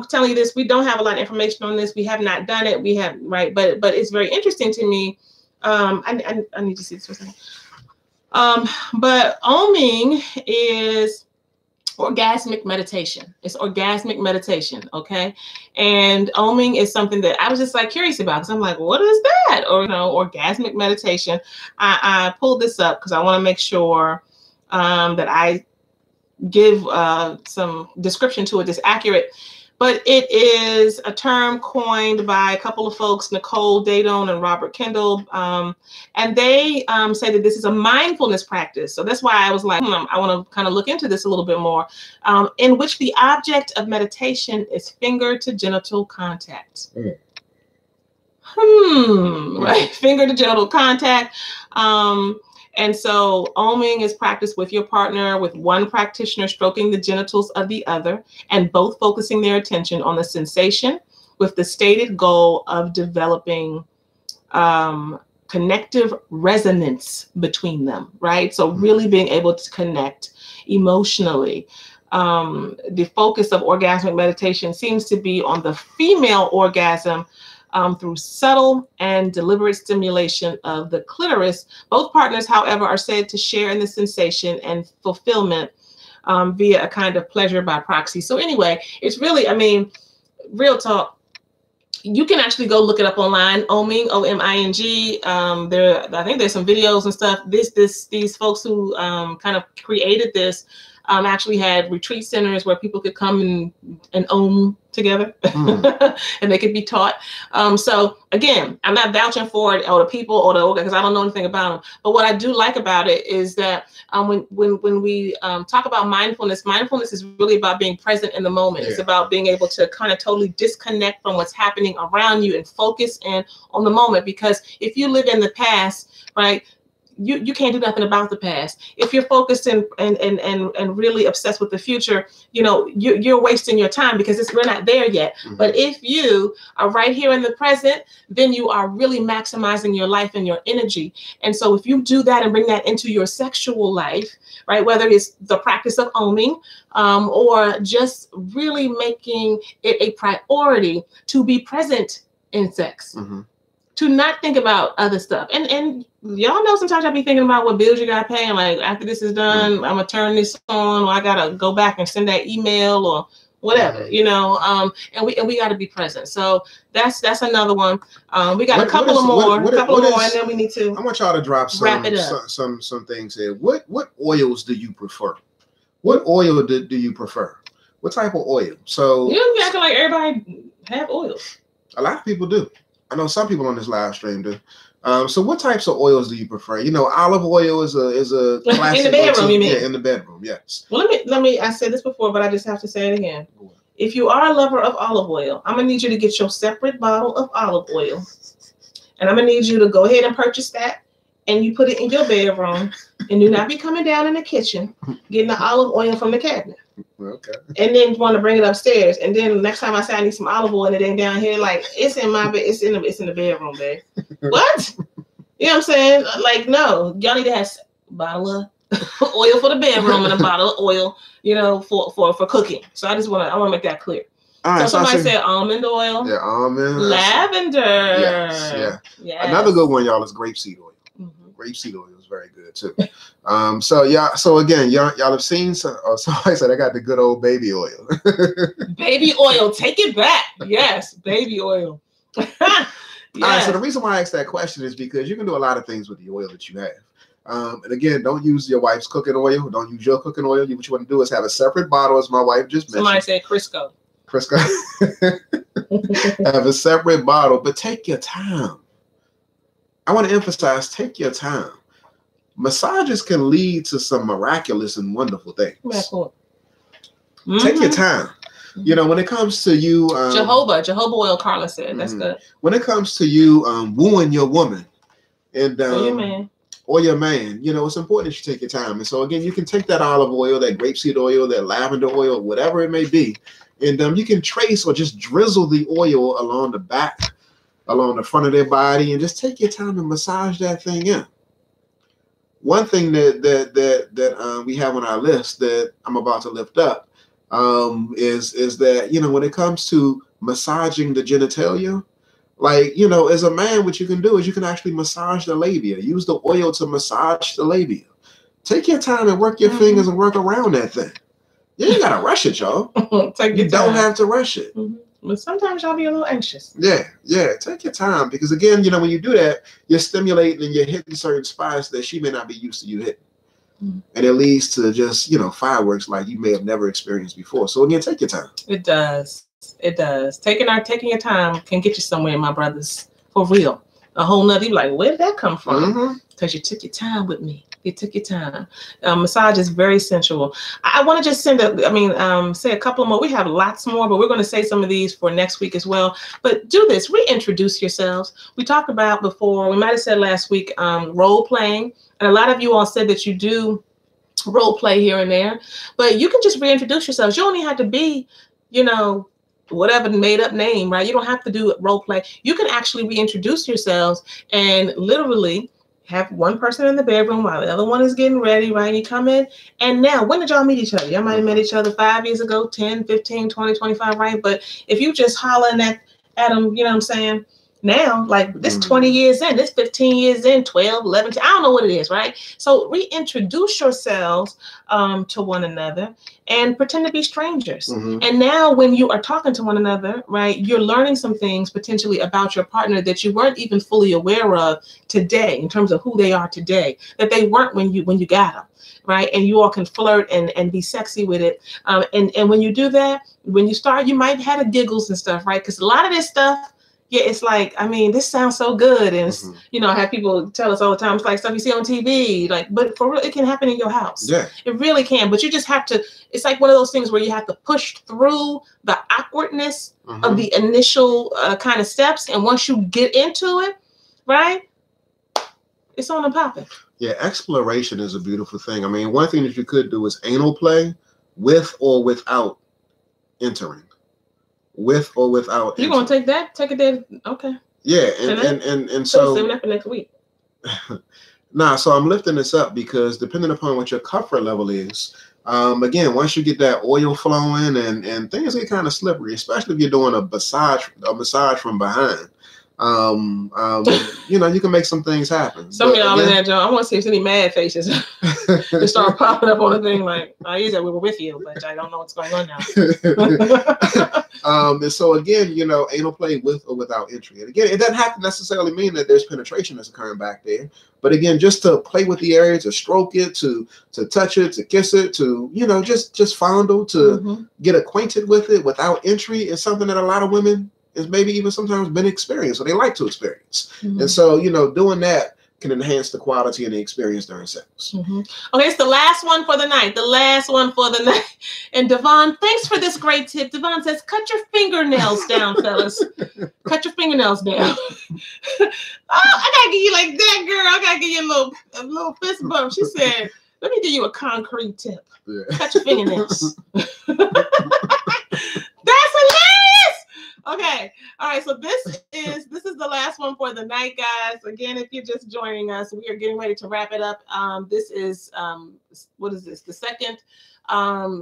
B: telling you this, we don't have a lot of information on this. We have not done it. We have, right? But it's very interesting to me. I need to see this for a second. But oming is orgasmic meditation. It's orgasmic meditation, okay? And oming is something that I was just curious about, because I'm like, what is that? Or orgasmic meditation. I pulled this up because I want to make sure that I give some description to it that's accurate. But it is a term coined by a couple of folks, Nicole Dadone and Robert Kendall. And they say that this is a mindfulness practice. So that's why I was like, I want to kind of look into this a little bit more, in which the object of meditation is finger to genital contact. Right, finger to genital contact. And so oming is practiced with your partner, with one practitioner stroking the genitals of the other, and both focusing their attention on the sensation, with the stated goal of developing connective resonance between them, right? So really being able to connect emotionally. The focus of orgasmic meditation seems to be on the female orgasm, through subtle and deliberate stimulation of the clitoris. Both partners, however, are said to share in the sensation and fulfillment via a kind of pleasure by proxy. So anyway, it's really, real talk, you can actually go look it up online. Oming, O-M-I-N-G. I think there's some videos and stuff. These folks who kind of created this actually had retreat centers where people could come and Om together, and they could be taught. So again, I'm not vouching for it or the people or the because I don't know anything about them. But what I do like about it is that when we talk about mindfulness is really about being present in the moment. Yeah. It's about being able to kind of totally disconnect from what's happening around you and focus in on the moment. Because if you live in the past, right, you can't do nothing about the past. If you're focused and really obsessed with the future, you know, you're wasting your time because we're not there yet. Mm-hmm. But if you are right here in the present, then you are really maximizing your life and your energy. And so if you do that and bring that into your sexual life, right, whether it's the practice of oming or just really making it a priority to be present in sex. Mm-hmm. To not think about other stuff. And y'all know sometimes I be thinking about what bills you got to pay. And like, after this is done, I'm going to turn this on, or I got to go back and send that email or whatever, you know, and we got to be present. So that's another one. We got a couple more, and then we need to
A: I want y'all to drop some things here. What oils do you prefer? What oil do you prefer? What type of oil? So
B: you don't acting like everybody have oils.
A: A lot of people do. I know some people on this live stream do. So what types of oils do you prefer? You know, olive oil is a classic.
B: In the bedroom, you mean?
A: Yeah, in the bedroom, yes.
B: Well, let me. I said this before, but I just have to say it again. If you are a lover of olive oil, I'm gonna need you to get your separate bottle of olive oil, and I'm gonna need you to go ahead and purchase that, and you put it in your bedroom, and do not be coming down in the kitchen getting the olive oil from the cabinet.
A: Okay.
B: And then want to bring it upstairs, and then next time I say I need some olive oil, and it ain't down here, like it's in my bed, it's in the bedroom, babe. What? You know what I'm saying? Like, no, y'all need to have a bottle of oil for the bedroom and a bottle of oil, you know, for cooking. So I want to make that clear. All right, so somebody said almond oil.
A: Yeah, almond.
B: Lavender.
A: Yes, yeah. Another good one, y'all, is grapeseed oil. Mm-hmm. Grapeseed oil is very good too. So again, y'all have seen somebody said I got the good old baby oil.
B: Baby oil, take it back. Yes, baby oil.
A: Yes. All right, so the reason why I asked that question is because you can do a lot of things with the oil that you have. And again, don't use your wife's cooking oil. Don't use your cooking oil. What you want to do is have a separate bottle, as my wife just mentioned.
B: Somebody said Crisco.
A: Have a separate bottle, but take your time. I want to emphasize, take your time. Massages can lead to some miraculous and wonderful things. Mm-hmm. Take your time. You know, when it comes to you,
B: jojoba oil, Carla said. That's good.
A: When it comes to you wooing your woman and
B: or
A: your man, you know, it's important that you take your time. And so again, you can take that olive oil, that grapeseed oil, that lavender oil, whatever it may be, and you can trace or just drizzle the oil along the back, along the front of their body, and just take your time to massage that thing in. One thing that we have on our list that I'm about to lift up is that, you know, when it comes to massaging the genitalia, like, you know, as a man, what you can do is you can actually massage the labia. Use the oil to massage the labia. Take your time and work your fingers and work around that thing. Yeah, you gotta rush it, y'all. You don't have to rush it.
B: But sometimes y'all be a little anxious.
A: Yeah. Take your time, because again, you know, when you do that, you're stimulating and you're hitting certain spots that she may not be used to you hitting. And it leads to just, you know, fireworks like you may have never experienced before. So again, take your time.
B: It does. Taking your time can get you somewhere, my brothers. For real. A whole nother, you like, where did that come from? Because you took your time with me. You took your time. Massage is very sensual. I want to just say a couple more. We have lots more, but we're going to say some of these for next week as well. But do this. Reintroduce yourselves. We talked about before, we might have said last week, role playing. And a lot of you all said that you do role play here and there. But you can just reintroduce yourselves. You only have to be, you know, whatever made up name, right? You don't have to do role play. You can actually reintroduce yourselves and literally have one person in the bedroom while the other one is getting ready, right? You come in, and now, when did y'all meet each other? Y'all might have met each other 5 years ago, 10, 15, 20, 25, right? But if you just hollering at them, you know what I'm saying? now, like this 20 years in, this 15 years in, 12, 11, I don't know what it is, right? So reintroduce yourselves to one another and pretend to be strangers. And now when you are talking to one another, right, you're learning some things potentially about your partner that you weren't even fully aware of today in terms of who they are today, that they weren't when you got them. Right. And you all can flirt and be sexy with it. And when you do that, when you start, you might have the giggles and stuff. Right. Because a lot of this stuff, yeah, it's like, I mean, this sounds so good. And, it's, you know, I have people tell us all the time, it's like stuff you see on TV, like, but for real, it can happen in your house.
A: Yeah.
B: It really can. But you just have to, it's like one of those things where you have to push through the awkwardness of the initial kind of steps. And once you get into it, right, it's on and popping.
A: Yeah, exploration is a beautiful thing. I mean, one thing that you could do is anal play with or without entering. With or without.
B: You're gonna take that? Take it there? Okay.
A: Yeah, and so
B: saving that for next week.
A: Nah, so I'm lifting this up because depending upon what your comfort level is, again, once you get that oil flowing and things get kind of slippery, especially if you're doing a massage from behind. You know, you can make some things happen.
B: Some of y'all in that, John. I want to see if there's any mad faces that start popping up on the thing. Like, I usually we were with you, but I don't know what's going on now.
A: And so again, you know, anal play with or without entry. And again, it doesn't have to necessarily mean that there's penetration that's occurring back there. But again, just to play with the area, to stroke it, to touch it, to kiss it, to, you know, just fondle, to get acquainted with it without entry is something that a lot of women is maybe even sometimes been experienced or they like to experience. And so, you know, doing that can enhance the quality and the experience during sex.
B: Okay, it's the last one for the night. The last one for the night. And Devon, thanks for this great tip. Devon says, cut your fingernails down, fellas. Cut your fingernails down. Oh, I gotta give you like that, girl. I gotta give you a little fist bump. She said, let me give you a concrete tip. Yeah. Cut your fingernails. That's hilarious. Okay. All right. So this is the last one for the night, guys. Again, if you're just joining us, we are getting ready to wrap it up. This is what is this? The second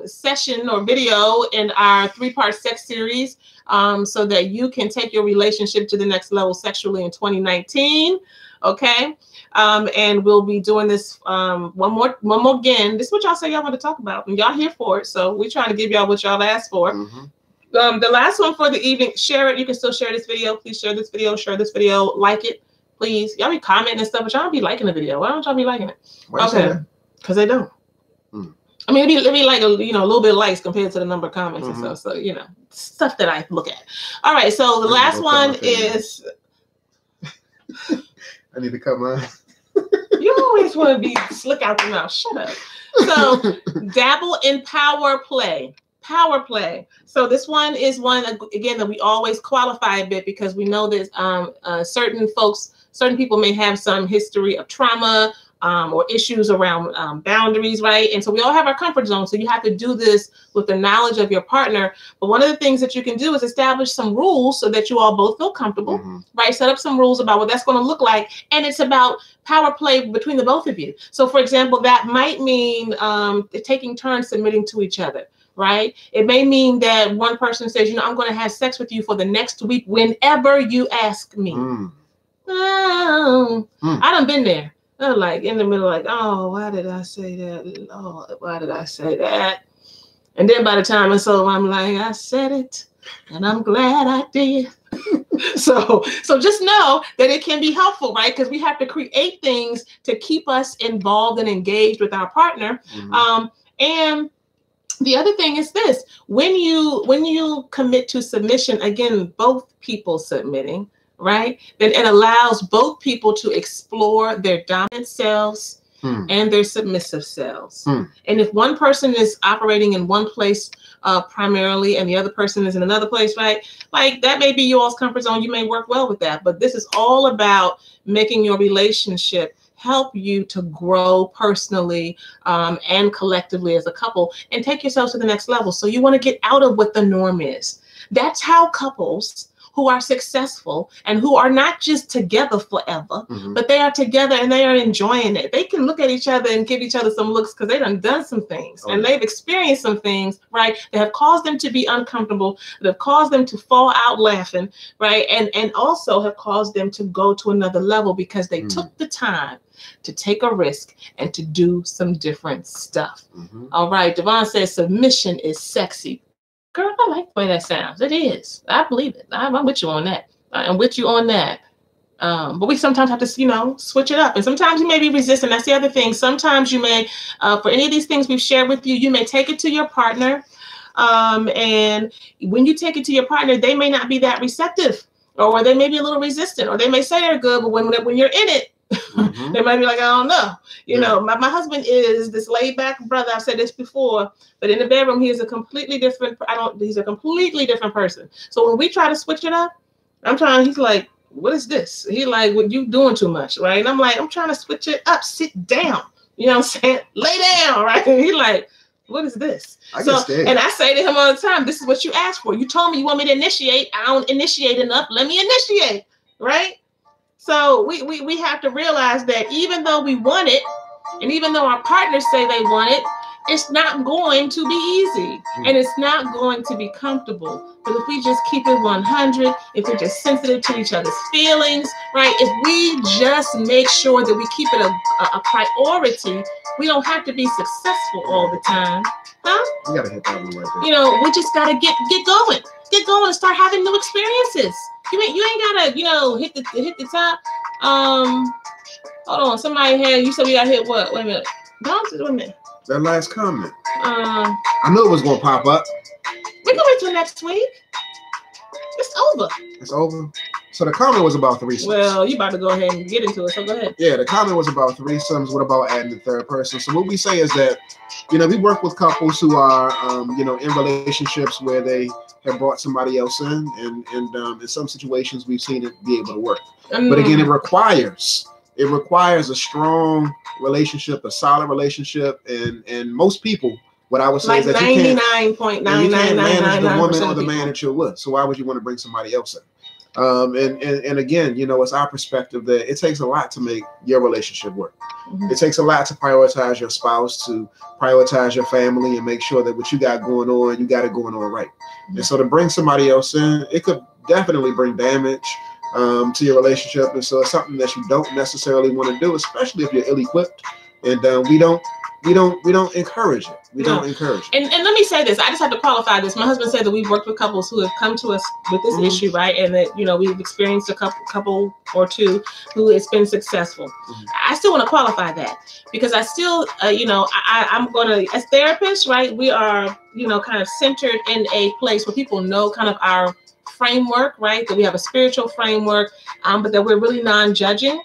B: session or video in our 3-part sex series, so that you can take your relationship to the next level sexually in 2019. Okay. And we'll be doing this one more again. This is what y'all say y'all want to talk about, and y'all here for it. So we're trying to give y'all what y'all asked for. The last one for the evening, share it. You can still share this video. Please share this video, like it, please. Y'all be commenting and stuff, but y'all don't be liking the video. Why don't y'all be liking it? Okay, because they don't. I mean, it'd be like a little bit of likes compared to the number of comments and stuff. So, you know, stuff that I look at. All right, so the last one is.
A: I need to come on.
B: You always want to be slick out the mouth. Shut up. So, dabble in power play. Power play. So this one is one, again, that we always qualify a bit because we know that certain people may have some history of trauma or issues around boundaries, right? And so we all have our comfort zone. So you have to do this with the knowledge of your partner. But one of the things that you can do is establish some rules so that you all both feel comfortable, right? Set up some rules about what that's going to look like. And it's about power play between the both of you. So for example, that might mean taking turns submitting to each other. Right? It may mean that one person says, I'm going to have sex with you for the next week whenever you ask me. Oh, I done been there. Like in the middle, like, oh, why did I say that? Oh, why did I say that? And then by the time I'm like, I said it, and I'm glad I did. So just know that it can be helpful, right? Because we have to create things to keep us involved and engaged with our partner. And the other thing is this: when you commit to submission, again, both people submitting, right? Then it allows both people to explore their dominant selves and their submissive selves. And if one person is operating in one place primarily and the other person is in another place, right? Like that may be y'all's comfort zone. You may work well with that, but this is all about making your relationship help you to grow personally and collectively as a couple and take yourselves to the next level. So you want to get out of what the norm is. That's how couples who are successful and who are not just together forever, but they are together and they are enjoying it. They can look at each other and give each other some looks because they done some things and they've experienced some things, right, that have caused them to be uncomfortable, that have caused them to fall out laughing, right, and also have caused them to go to another level because they took the time to take a risk and to do some different stuff. All right, Devon says submission is sexy. Girl, I like the way that sounds. It is. I believe it. I'm with you on that. I'm with you on that. But we sometimes have to, you know, switch it up. And sometimes you may be resistant. That's the other thing. Sometimes you may, for any of these things we've shared with you, you may take it to your partner. And when you take it to your partner, they may not be that receptive, or they may be a little resistant, or they may say they're good, but when you're in it, they might be like, I don't know. You know, my husband is this laid back brother. I've said this before, but in the bedroom, he is a completely different. He's a completely different person. So when we try to switch it up, he's like, what is this? He like, well, you doing too much, right? And I'm like, I'm trying to switch it up. Sit down. You know what I'm saying? Lay down, right? And he like, what is this? And I say to him all the time, this is what you asked for. You told me you want me to initiate. I don't initiate enough. Let me initiate, right? So we have to realize that even though we want it, and even though our partners say they want it, it's not going to be easy, and it's not going to be comfortable. But if we just keep it 100, if we're just sensitive to each other's feelings, right? If we just make sure that we keep it a priority, we don't have to be successful all the time, huh?
A: You gotta hit that one right there.
B: You know, we just gotta get going and start having new experiences. You ain't gotta, you know, hit the top. Hold on, you said we got hit what? Wait a minute. Wait a minute.
A: That last comment. I knew it was gonna pop up.
B: We can wait till next week. It's over.
A: It's over. So the comment was about threesomes.
B: Well, you about to go ahead and get into it, so go ahead.
A: Yeah, the comment was about threesomes. What about adding the third person? So what we say is that, you know, we work with couples who are, you know, in relationships where they have brought somebody else in, and in some situations we've seen it be able to work. But again, it requires a strong relationship, a solid relationship, and most people, what I would say is that you can't manage the woman or the man that you're with. So why would you want to bring somebody else in? And again, you know, it's our perspective that it takes a lot to make your relationship work. It takes a lot to prioritize your spouse, to prioritize your family, and make sure that what you got going on, you got it going on right. And so to bring somebody else in, it could definitely bring damage to your relationship. And so it's something that you don't necessarily want to do, especially if you're ill-equipped. And we don't encourage it. We don't encourage it.
B: And let me say this. I just have to qualify this. My husband said that we've worked with couples who have come to us with this issue, right? And that, you know, we've experienced a couple or two who it's been successful. I still want to qualify that because I still, you know, I'm going to, as therapists, right, we are, you know, kind of centered in a place where people know kind of our framework, right? That we have a spiritual framework, but that we're really non-judging.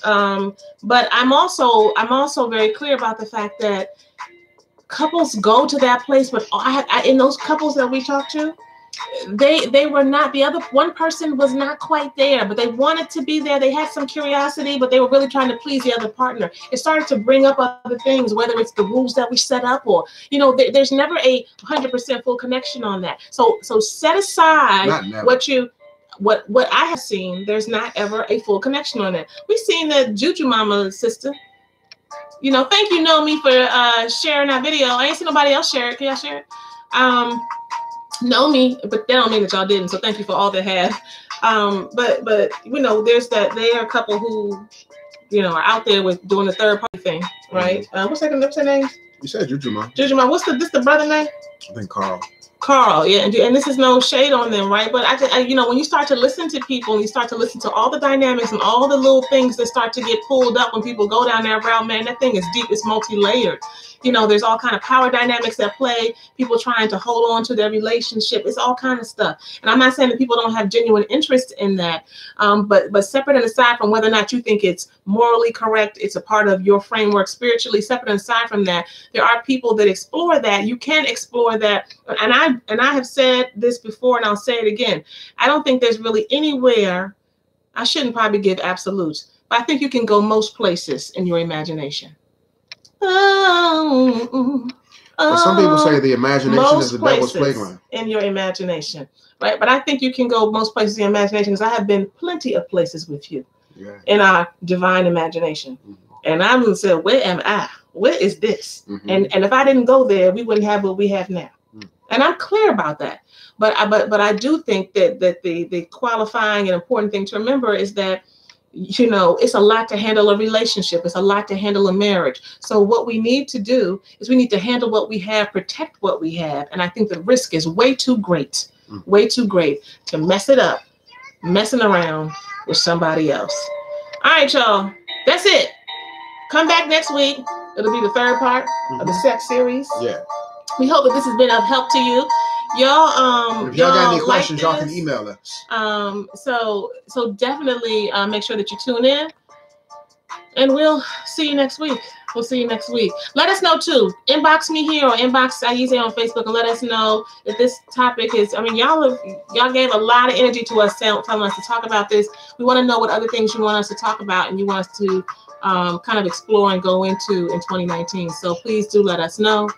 B: But I'm also very clear about the fact that couples go to that place, but in those couples that we talked to, they were not, the other one person was not quite there, but they wanted to be there. They had some curiosity, but they were really trying to please the other partner. It started to bring up other things, whether it's the rules that we set up, or, you know, there's never a 100% full connection on that. So set aside what I have seen. There's not ever a full connection on that. We've seen the Juju Mama sister. You know, thank you, Nomi, for sharing that video. I ain't seen nobody else share it. Can y'all share it? Nomi, but that don't mean that y'all didn't. So thank you for all that have. But you know, there's that. They are a couple who, you know, are out there with doing the third party thing, right? What's her name?
A: You said Juju Mama.
B: Juju Mama. What's the brother name?
A: I think Carl.
B: Carl, yeah, and this is no shade on them, right? But I, you know, when you start to listen to people, and you start to listen to all the dynamics and all the little things that start to get pulled up when people go down that route, man, that thing is deep, it's multi-layered. You know, there's all kind of power dynamics at play, people trying to hold on to their relationship. It's all kind of stuff. And I'm not saying that people don't have genuine interest in that, but separate and aside from whether or not you think it's morally correct, it's a part of your framework spiritually, separate and aside from that, there are people that explore that. You can explore that. And I have said this before, and I'll say it again. I don't think there's really anywhere, I shouldn't probably give absolutes, but I think you can go most places in your imagination. Oh.
A: But some people say the imagination is the devil's playground.
B: In your imagination, right? But I think you can go most places in your imagination, because I have been plenty of places with you in our divine imagination. And I'm going to say, where am I? Where is this? And if I didn't go there, we wouldn't have what we have now. And I'm clear about that. But I do think that the qualifying and important thing to remember is that, you know, it's a lot to handle a relationship. It's a lot to handle a marriage. So what we need to do is we need to handle what we have, protect what we have. And I think the risk is way too great to mess it up, messing around with somebody else. All right, y'all. That's it. Come back next week. It'll be the third part of the sex series.
A: Yeah.
B: We hope that this has been of help to you. Y'all,
A: if y'all got any questions, y'all can email us.
B: So definitely make sure that you tune in, and we'll see you next week. We'll see you next week. Let us know too. Inbox me here or inbox Ayize on Facebook and let us know if this topic is. I mean, y'all gave a lot of energy to us, telling us to talk about this. We want to know what other things you want us to talk about and you want us to kind of explore and go into in 2019. So please do let us know.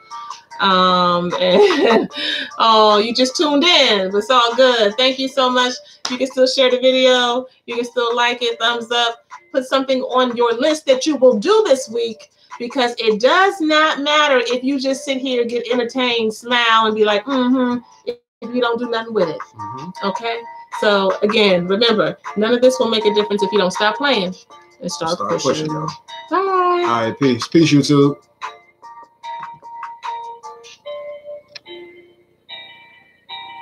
B: And oh, you just tuned in, but it's all good. Thank you so much. You can still share the video. You can still like it, thumbs up, put something on your list that you will do this week, because it does not matter if you just sit here, get entertained, smile, and be like, if you don't do nothing with it. Okay? So again, remember, none of this will make a difference if you don't stop playing and start pushing. Bye.
A: All right, peace. Peace, YouTube.